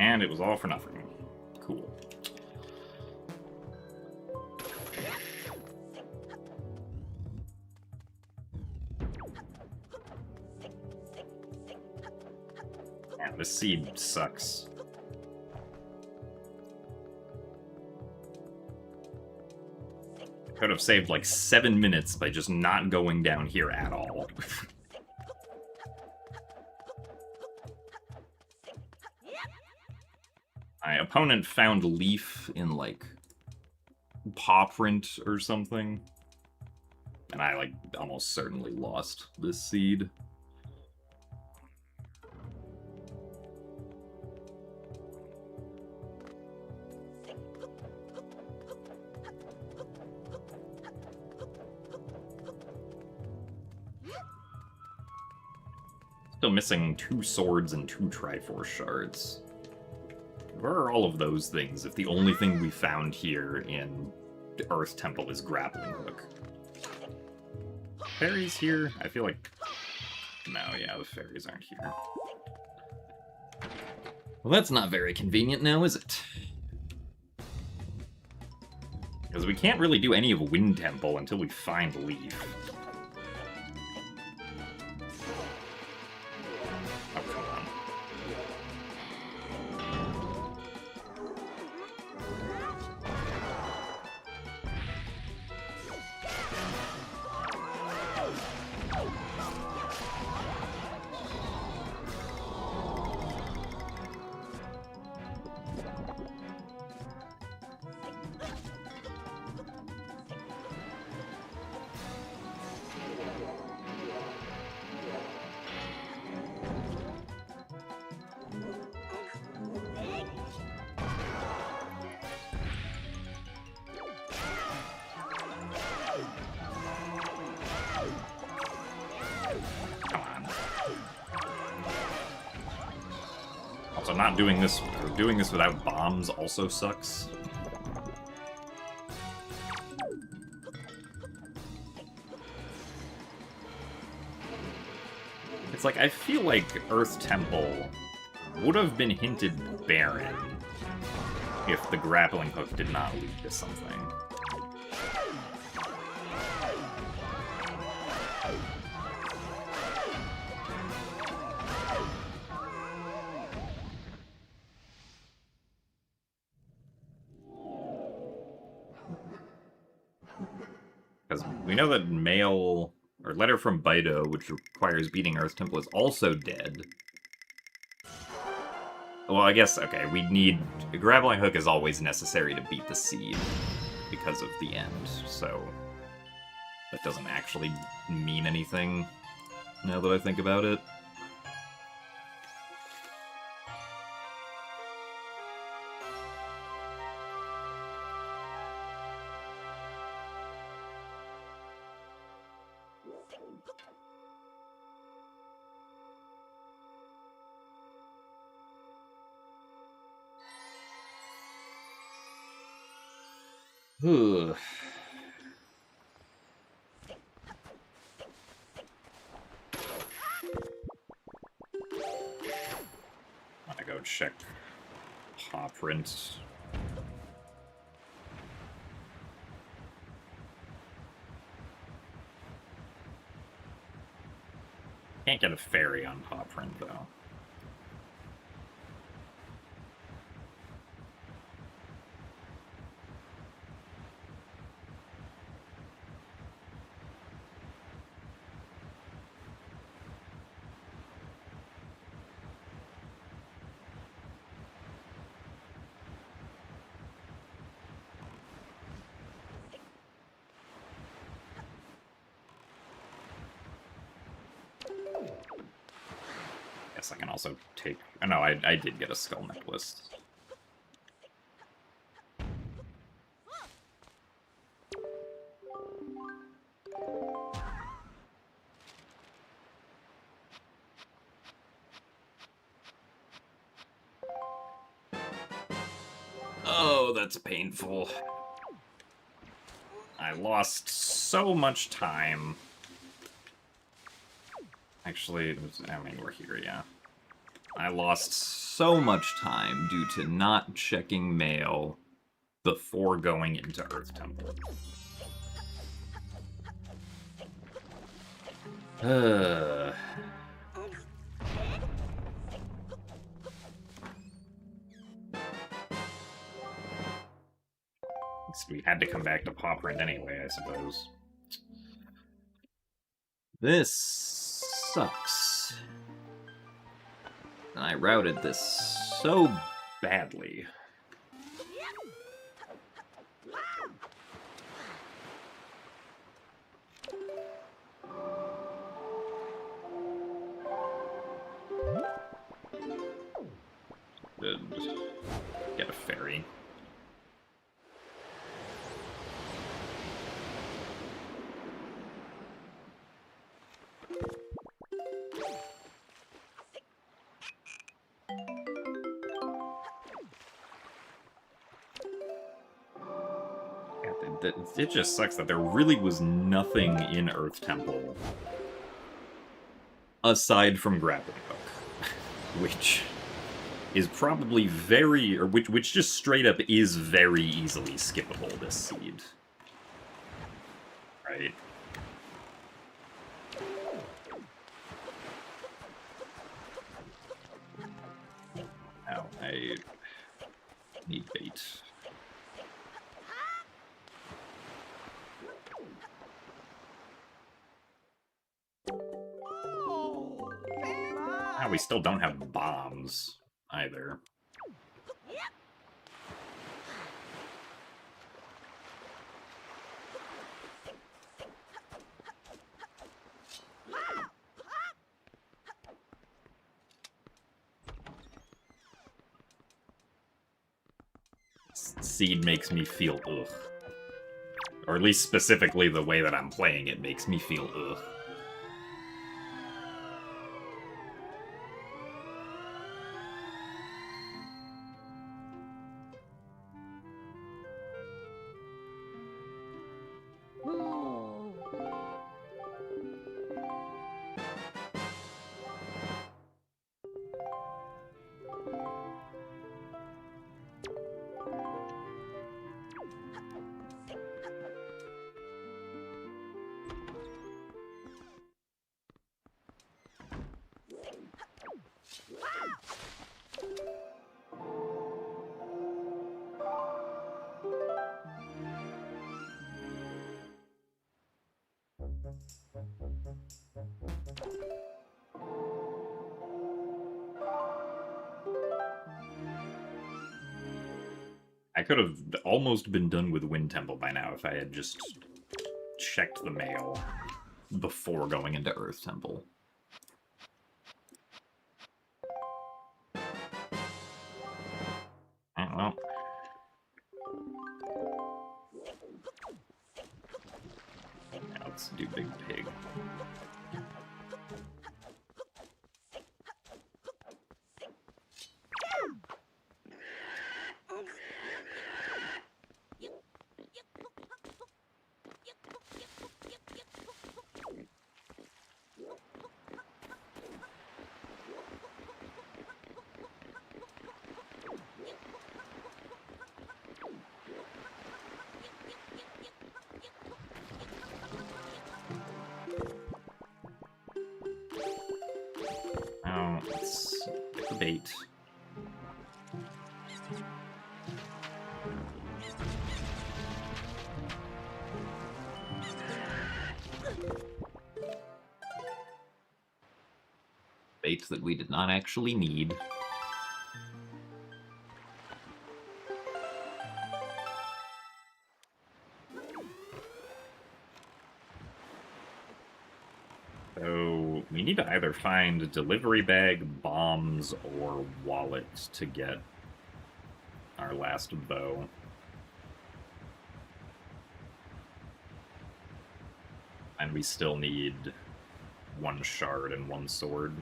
And it was all for nothing. Cool. Man, this seed sucks. Could have saved like 7 minutes by just not going down here at all. My opponent found Leaf in, like, paw print or something. And I, like, almost certainly lost this seed. Still missing 2 swords and 2 Triforce shards. Where are all of those things if the only thing we found here in Earth Temple is Grappling Hook? Fairies here? I feel like... No, yeah, the fairies aren't here. Well, that's not very convenient now, is it? Because we can't really do any of Wind Temple until we find Leaf. Also, not doing this, or doing this without bombs also sucks. It's like, I feel like Earth Temple would have been hinted barren if the grappling hook did not lead to something. Because we know that mail, or letter from Bido, which requires beating Earth Temple, is also dead. Well, I guess, okay, we need... A grappling hook is always necessary to beat the seed because of the end, so... That doesn't actually mean anything, now that I think about it. Ugh. I'm gonna go check paw print. Can't get a fairy on paw print, though. Guess I can also take... Oh, no, I did get a skull necklace. Oh, that's painful. I lost so much time. Actually, I mean, we're here, yeah. I lost so much time due to not checking mail before going into Earth Temple. We had to come back to paw print anyway, I suppose. This sucks. I routed this so badly. Get a fairy. It just sucks that there really was nothing in Earth Temple aside from Grappling Hook, which is probably very, or which just straight up is very easily skippable, this seed. Right? Oh, I need bait. We still don't have bombs, either. Seed makes me feel ugh. Or at least specifically the way that I'm playing it makes me feel ugh. I could have almost been done with Wind Temple by now if I had just checked the mail before going into Earth Temple. Well. Yeah, let's do Big Pig. Now, let's get the bait. Bait that we did not actually need. So, we need to either find a delivery bag, bombs, or wallet to get our last bow. And we still need 1 shard and 1 sword.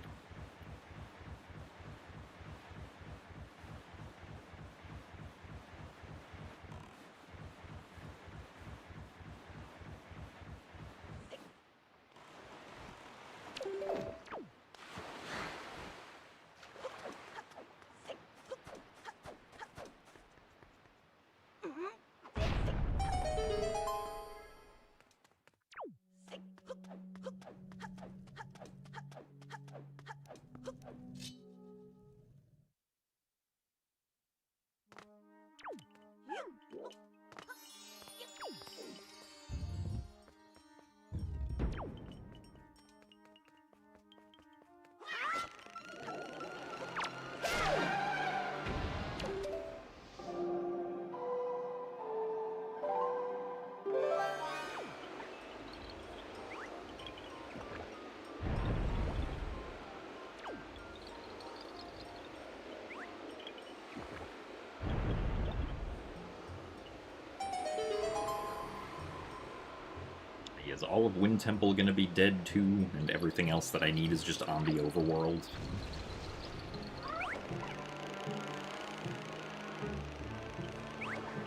Is all of Wind Temple gonna be dead too, and everything else that I need is just on the overworld?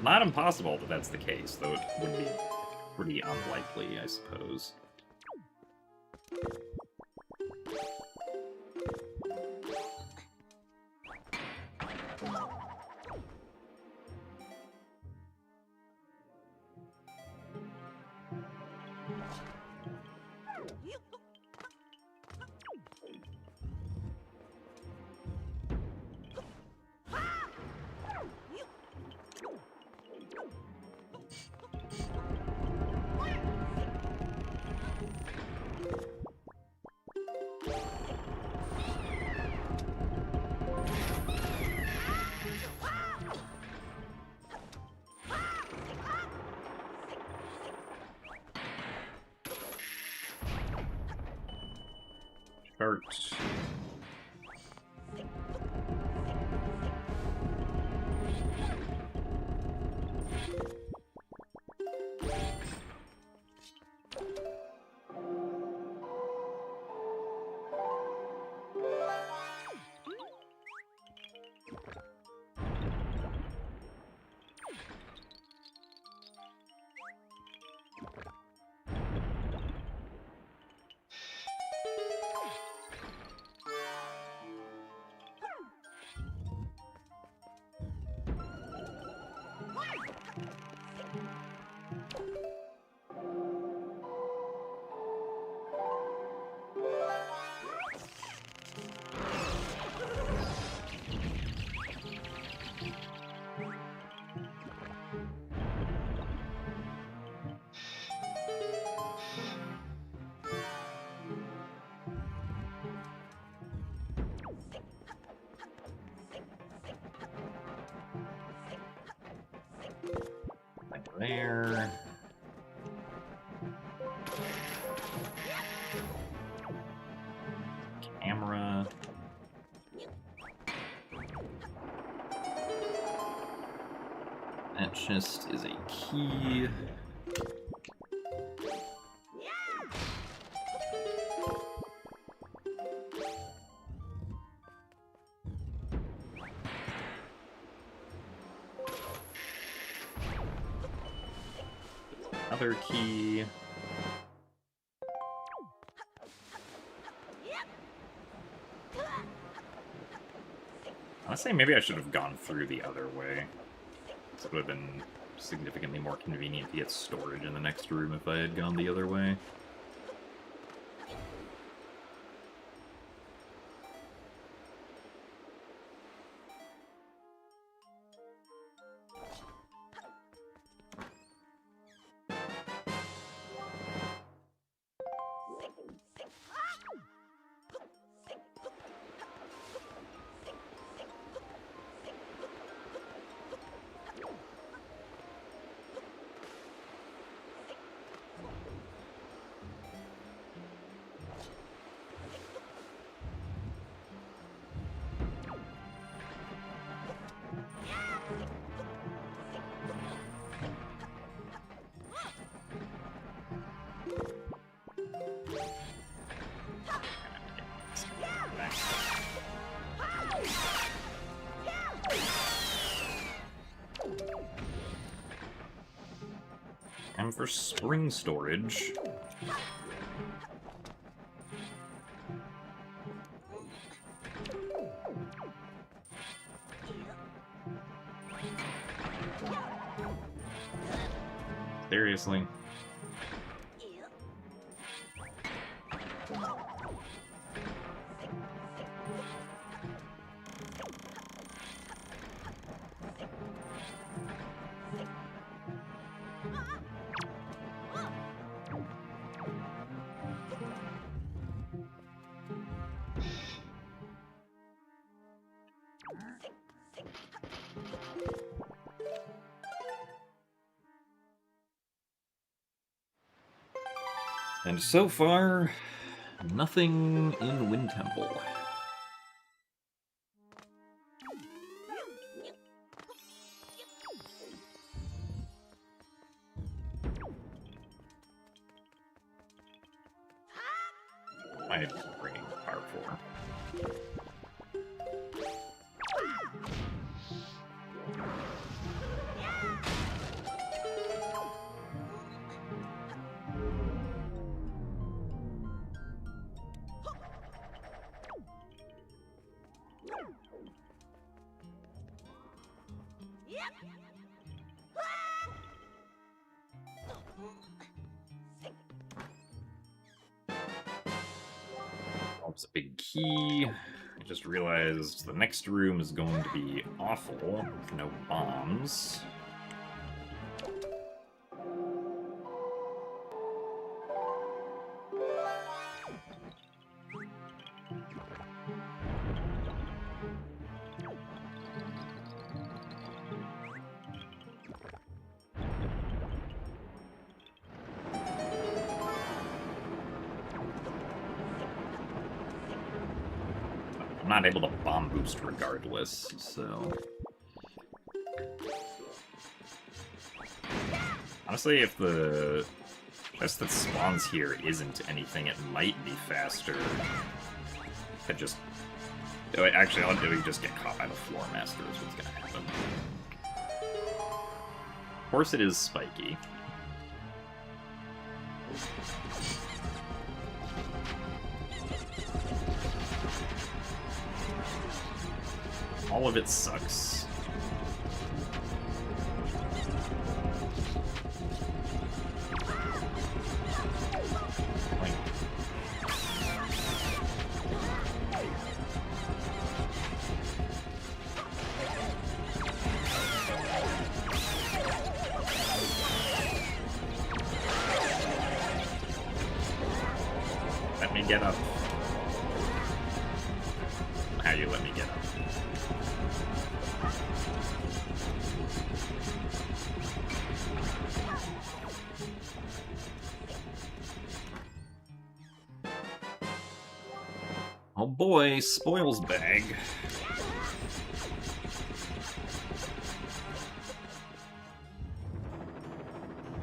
Not impossible that that's the case, though it would be pretty unlikely, I suppose. Chart. There. Camera. That chest is a key. Another key. Honestly, maybe I should have gone through the other way. It would have been significantly more convenient to get storage in the next room if I had gone the other way. time for spring storage. Seriously? And so far, nothing in Wind Temple. I'm bringing Power 4. It's a big key. I just realized the next room is going to be awful with no bombs. I'm not able to bomb boost regardless, so... Honestly, if the chest that spawns here isn't anything, it might be faster. It just... Actually, I'll do just get caught by the Floor Master is what's gonna happen. Of course it is spiky. All of it sucks. Like... Let me get up. How you let me get up? Oh boy, spoils bag.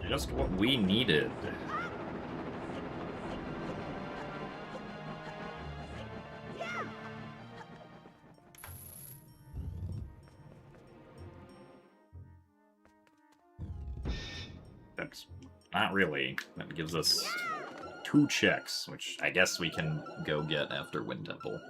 Just what we needed. That's not really. That gives us 2 checks, which I guess we can go get after Wind Temple.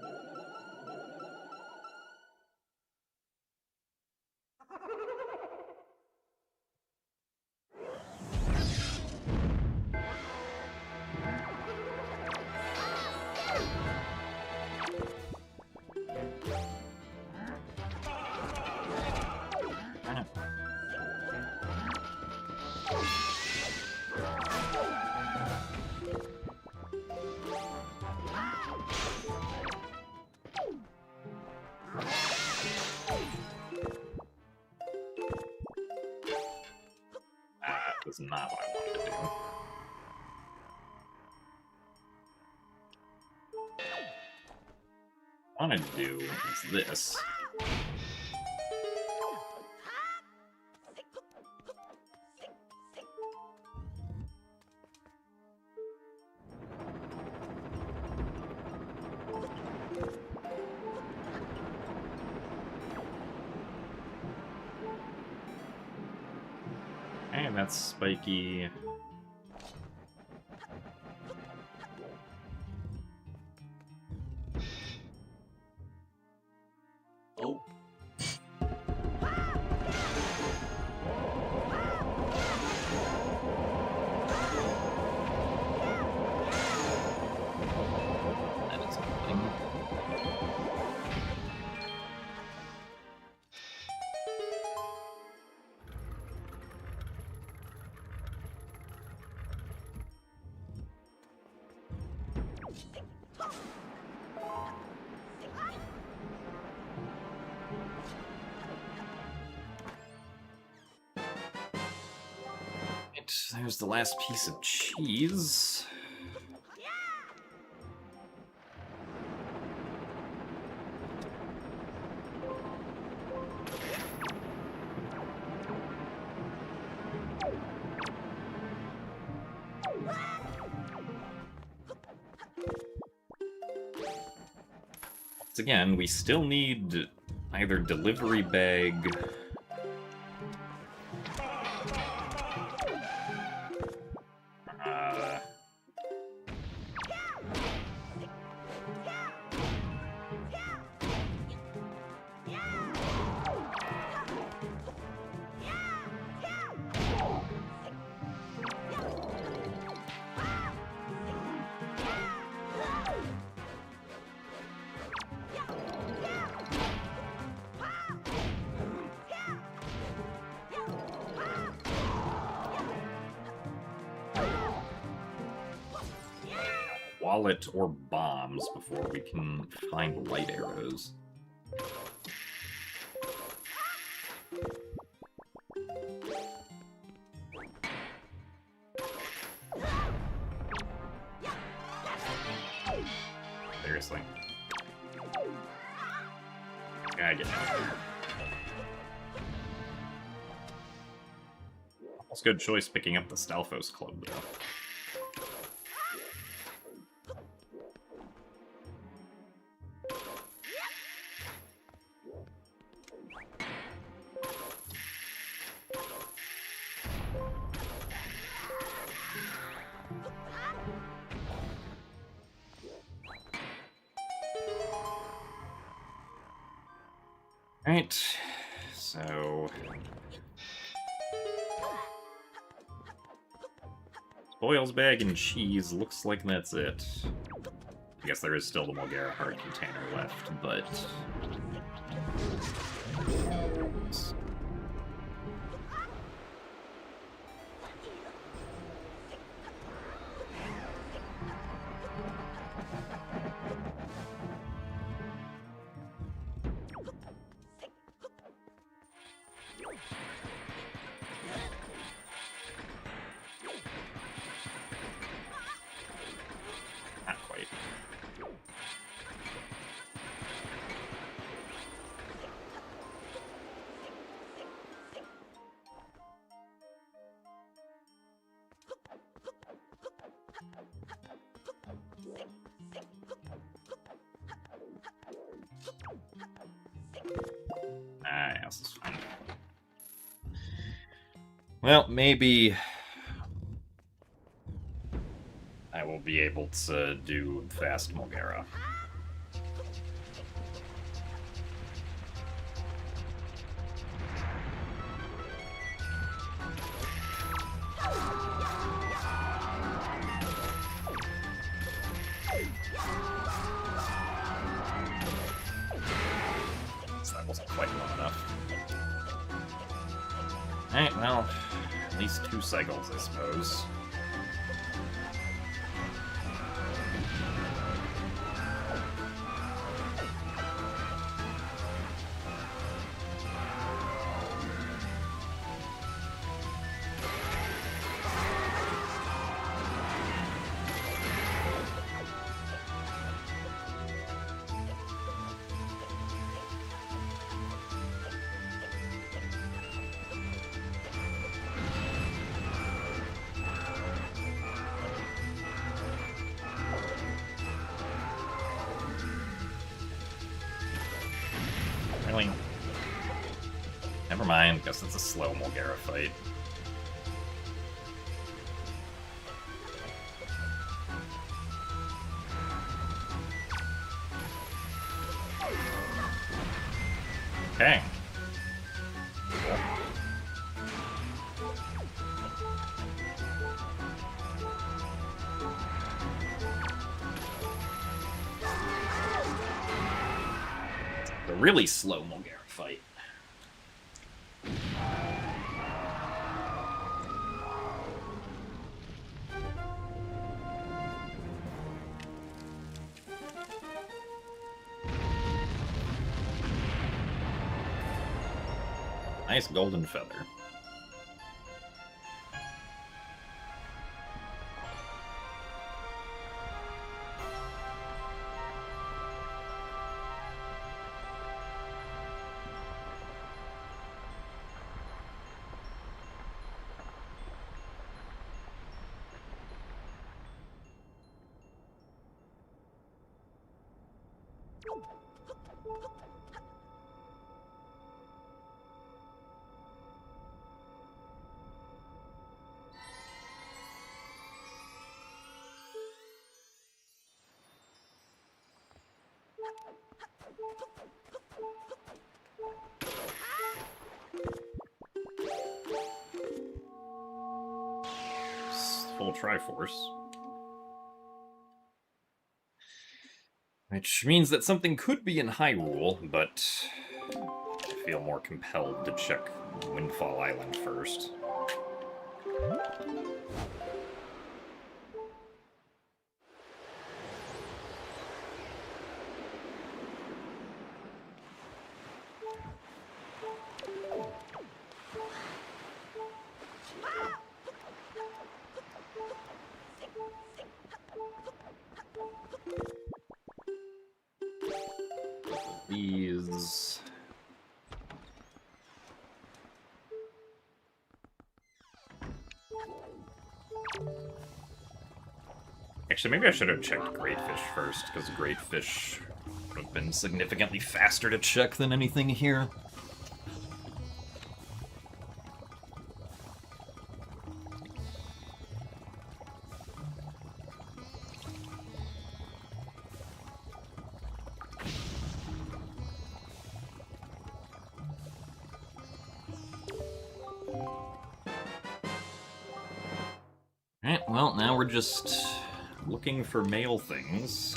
That's not what I wanted to do. What I wanted to do is this. That's spiky. Oh. That is something. There's the last piece of cheese. Once again, we still need either delivery bag. Wallet or bombs before we can find light arrows. Seriously. Gotta get out of here. Almost good choice picking up the Stalfos Club, though. Right, so... Spoils bag and cheese, looks like that's it. I guess there is still the Mulgara heart container left, but... Not quite. Ah, yeah, this is fine. Well, maybe I will be able to do fast Mulgara. That wasn't quite long enough. Alright, well, at least 2 cycles, I suppose. Really? Never mind, guess it's a slow Mulgara fight. Okay. A really slow Mulgara fight. Nice golden feather. Full Triforce. Which means that something could be in Hyrule, but I feel more compelled to check Windfall Island first. These... Actually, maybe I should have checked Great Fish first, because Great Fish would have been significantly faster to check than anything here. Alright, well, now we're just looking for male things.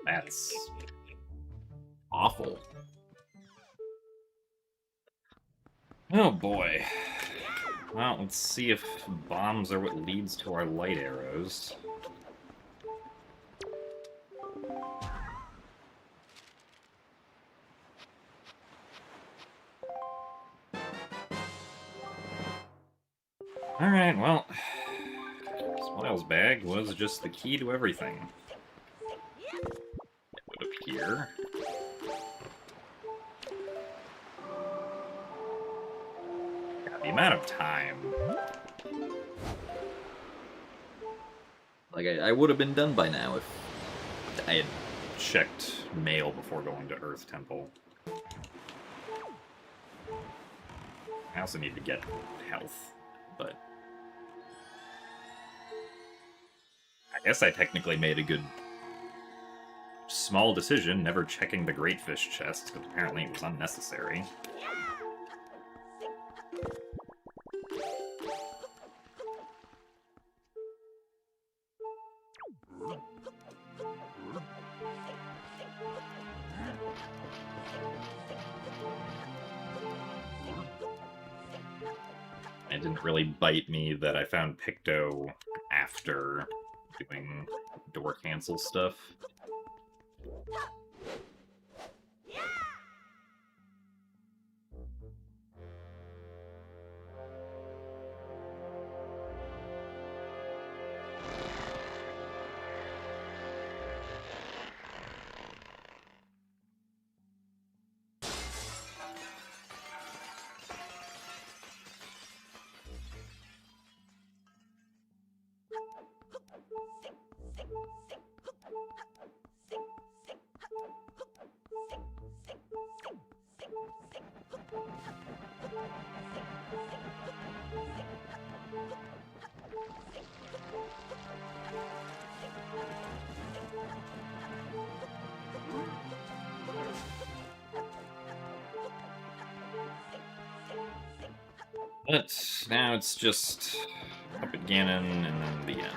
That's awful. Oh boy. Well, let's see if bombs are what leads to our light arrows. Alright, well, Smile's bag was just the key to everything. It would appear. God, the amount of time. Like, I would have been done by now if I had checked mail before going to Earth Temple. I also need to get health, but... I guess I technically made a good small decision, never checking the Great Fish chest, because apparently it was unnecessary. It didn't really bite me that I found Picto after doing door cancel stuff. But now it's just Puppet Ganon and then the end.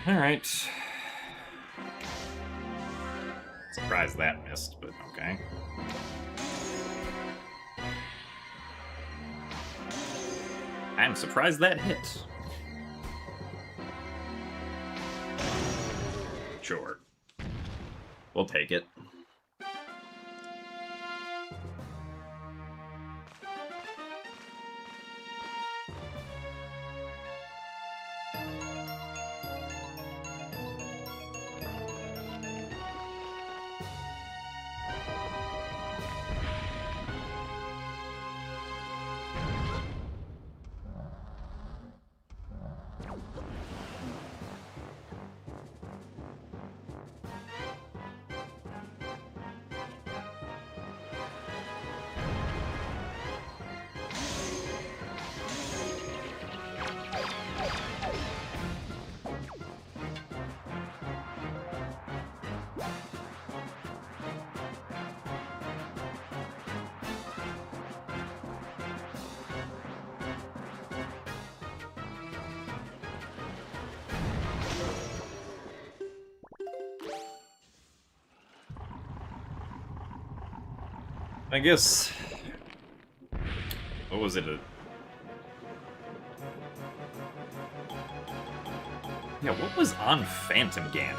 Alright. Surprised that missed, but okay. I'm surprised that hit. Sure. We'll take it. I guess... What was it? Yeah, what was on Phantom Ganon?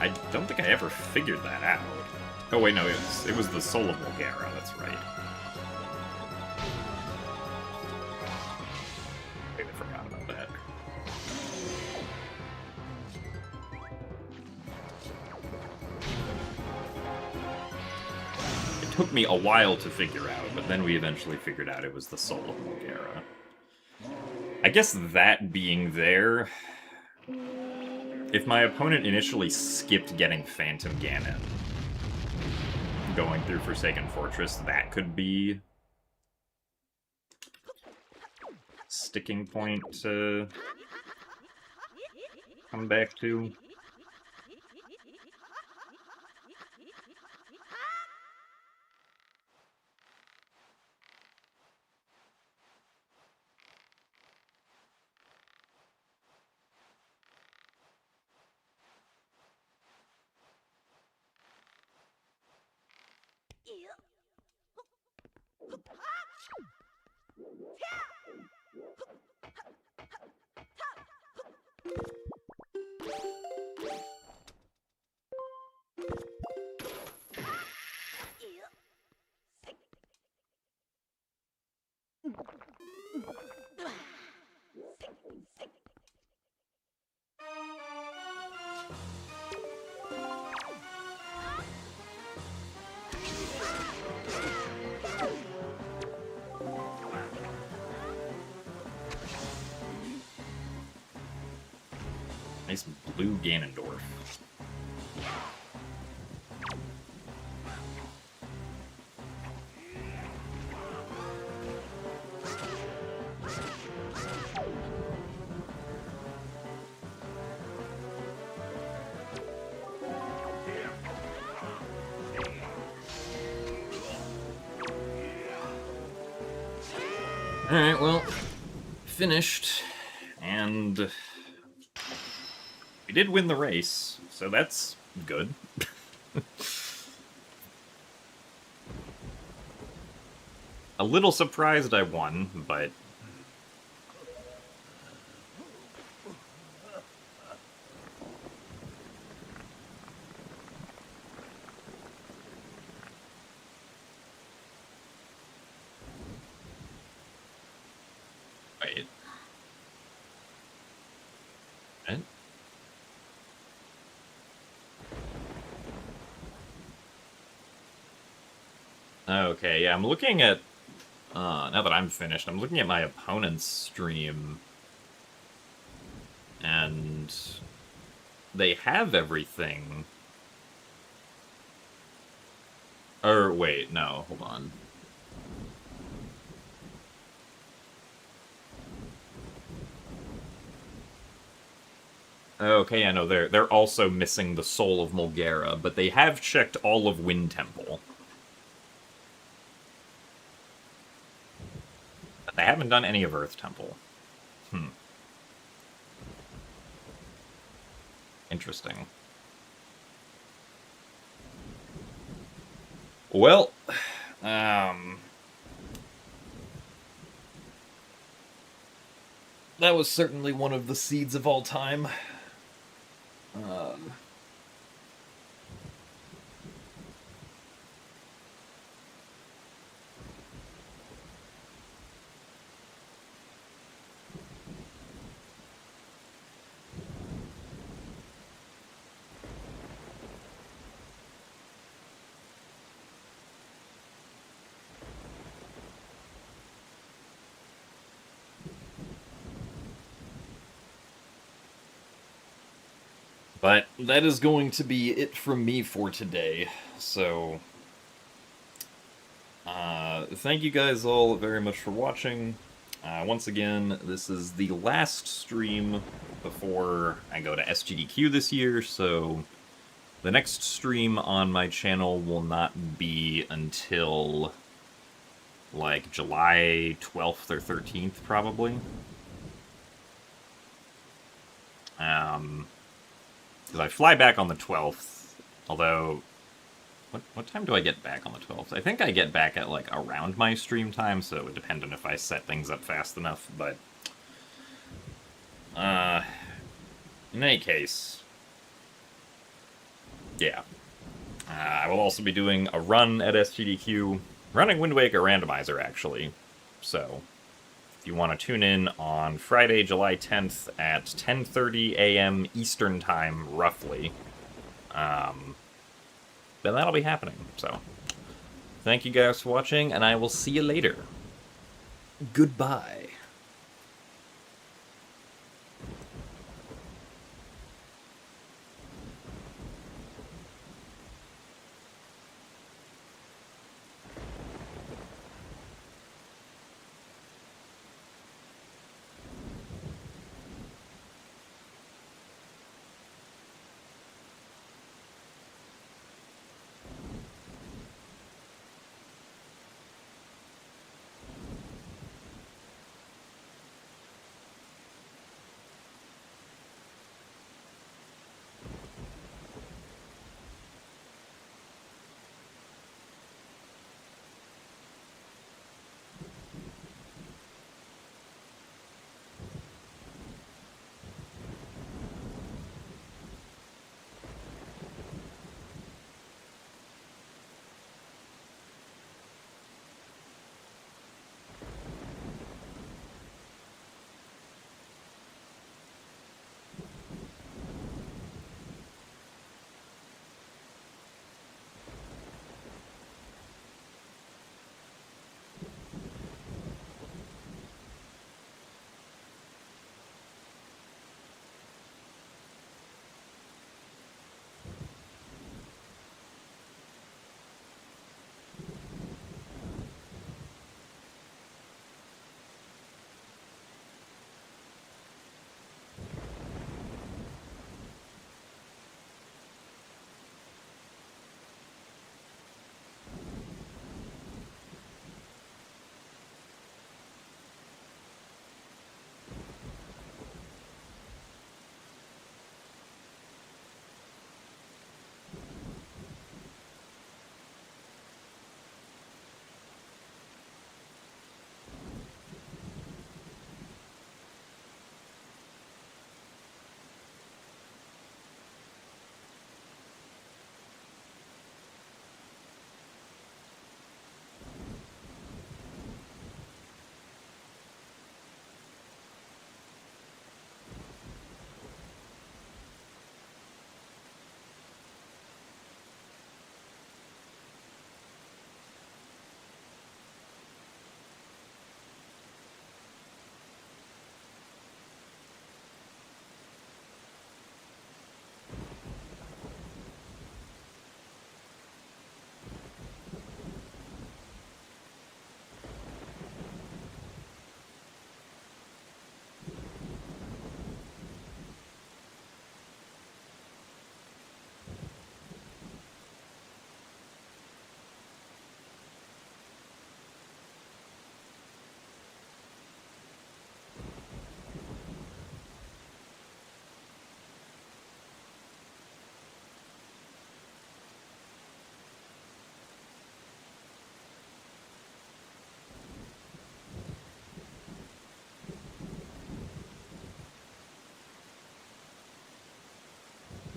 I don't think I ever figured that out. Oh wait, no, it was the Soul of Mulgara, that's right. I forgot about that. It took me a while to figure out, but then we eventually figured out it was the Soul of Mulgara. I guess that being there, if my opponent initially skipped getting Phantom Ganon, going through Forsaken Fortress, that could be sticking point to come back to. Nice blue Ganondorf. Alright, well, finished, and we did win the race, so that's good. A little surprised I won, but... Wait. What? Okay, yeah, I'm looking at... now that I'm finished, I'm looking at my opponent's stream. And... they have everything. Or, wait, no, hold on. Okay, I know, they're also missing the Soul of Mulgara, but they have checked all of Wind Temple. But they haven't done any of Earth Temple. Interesting. Well, that was certainly one of the seeds of all time. But that is going to be it from me for today. So, thank you guys all very much for watching. Once again, this is the last stream before I go to SGDQ this year, so the next stream on my channel will not be until, like, July 12th or 13th, probably. Because I fly back on the 12th, although, what time do I get back on the 12th? I think I get back at, like, around my stream time, so it would depend on if I set things up fast enough, but, in any case, yeah. I will also be doing a run at SGDQ, running Wind Waker Randomizer, actually, so... if you want to tune in on Friday, July 10th at 10:30 a.m. Eastern Time, roughly, then that'll be happening. So, thank you guys for watching, and I will see you later. Goodbye.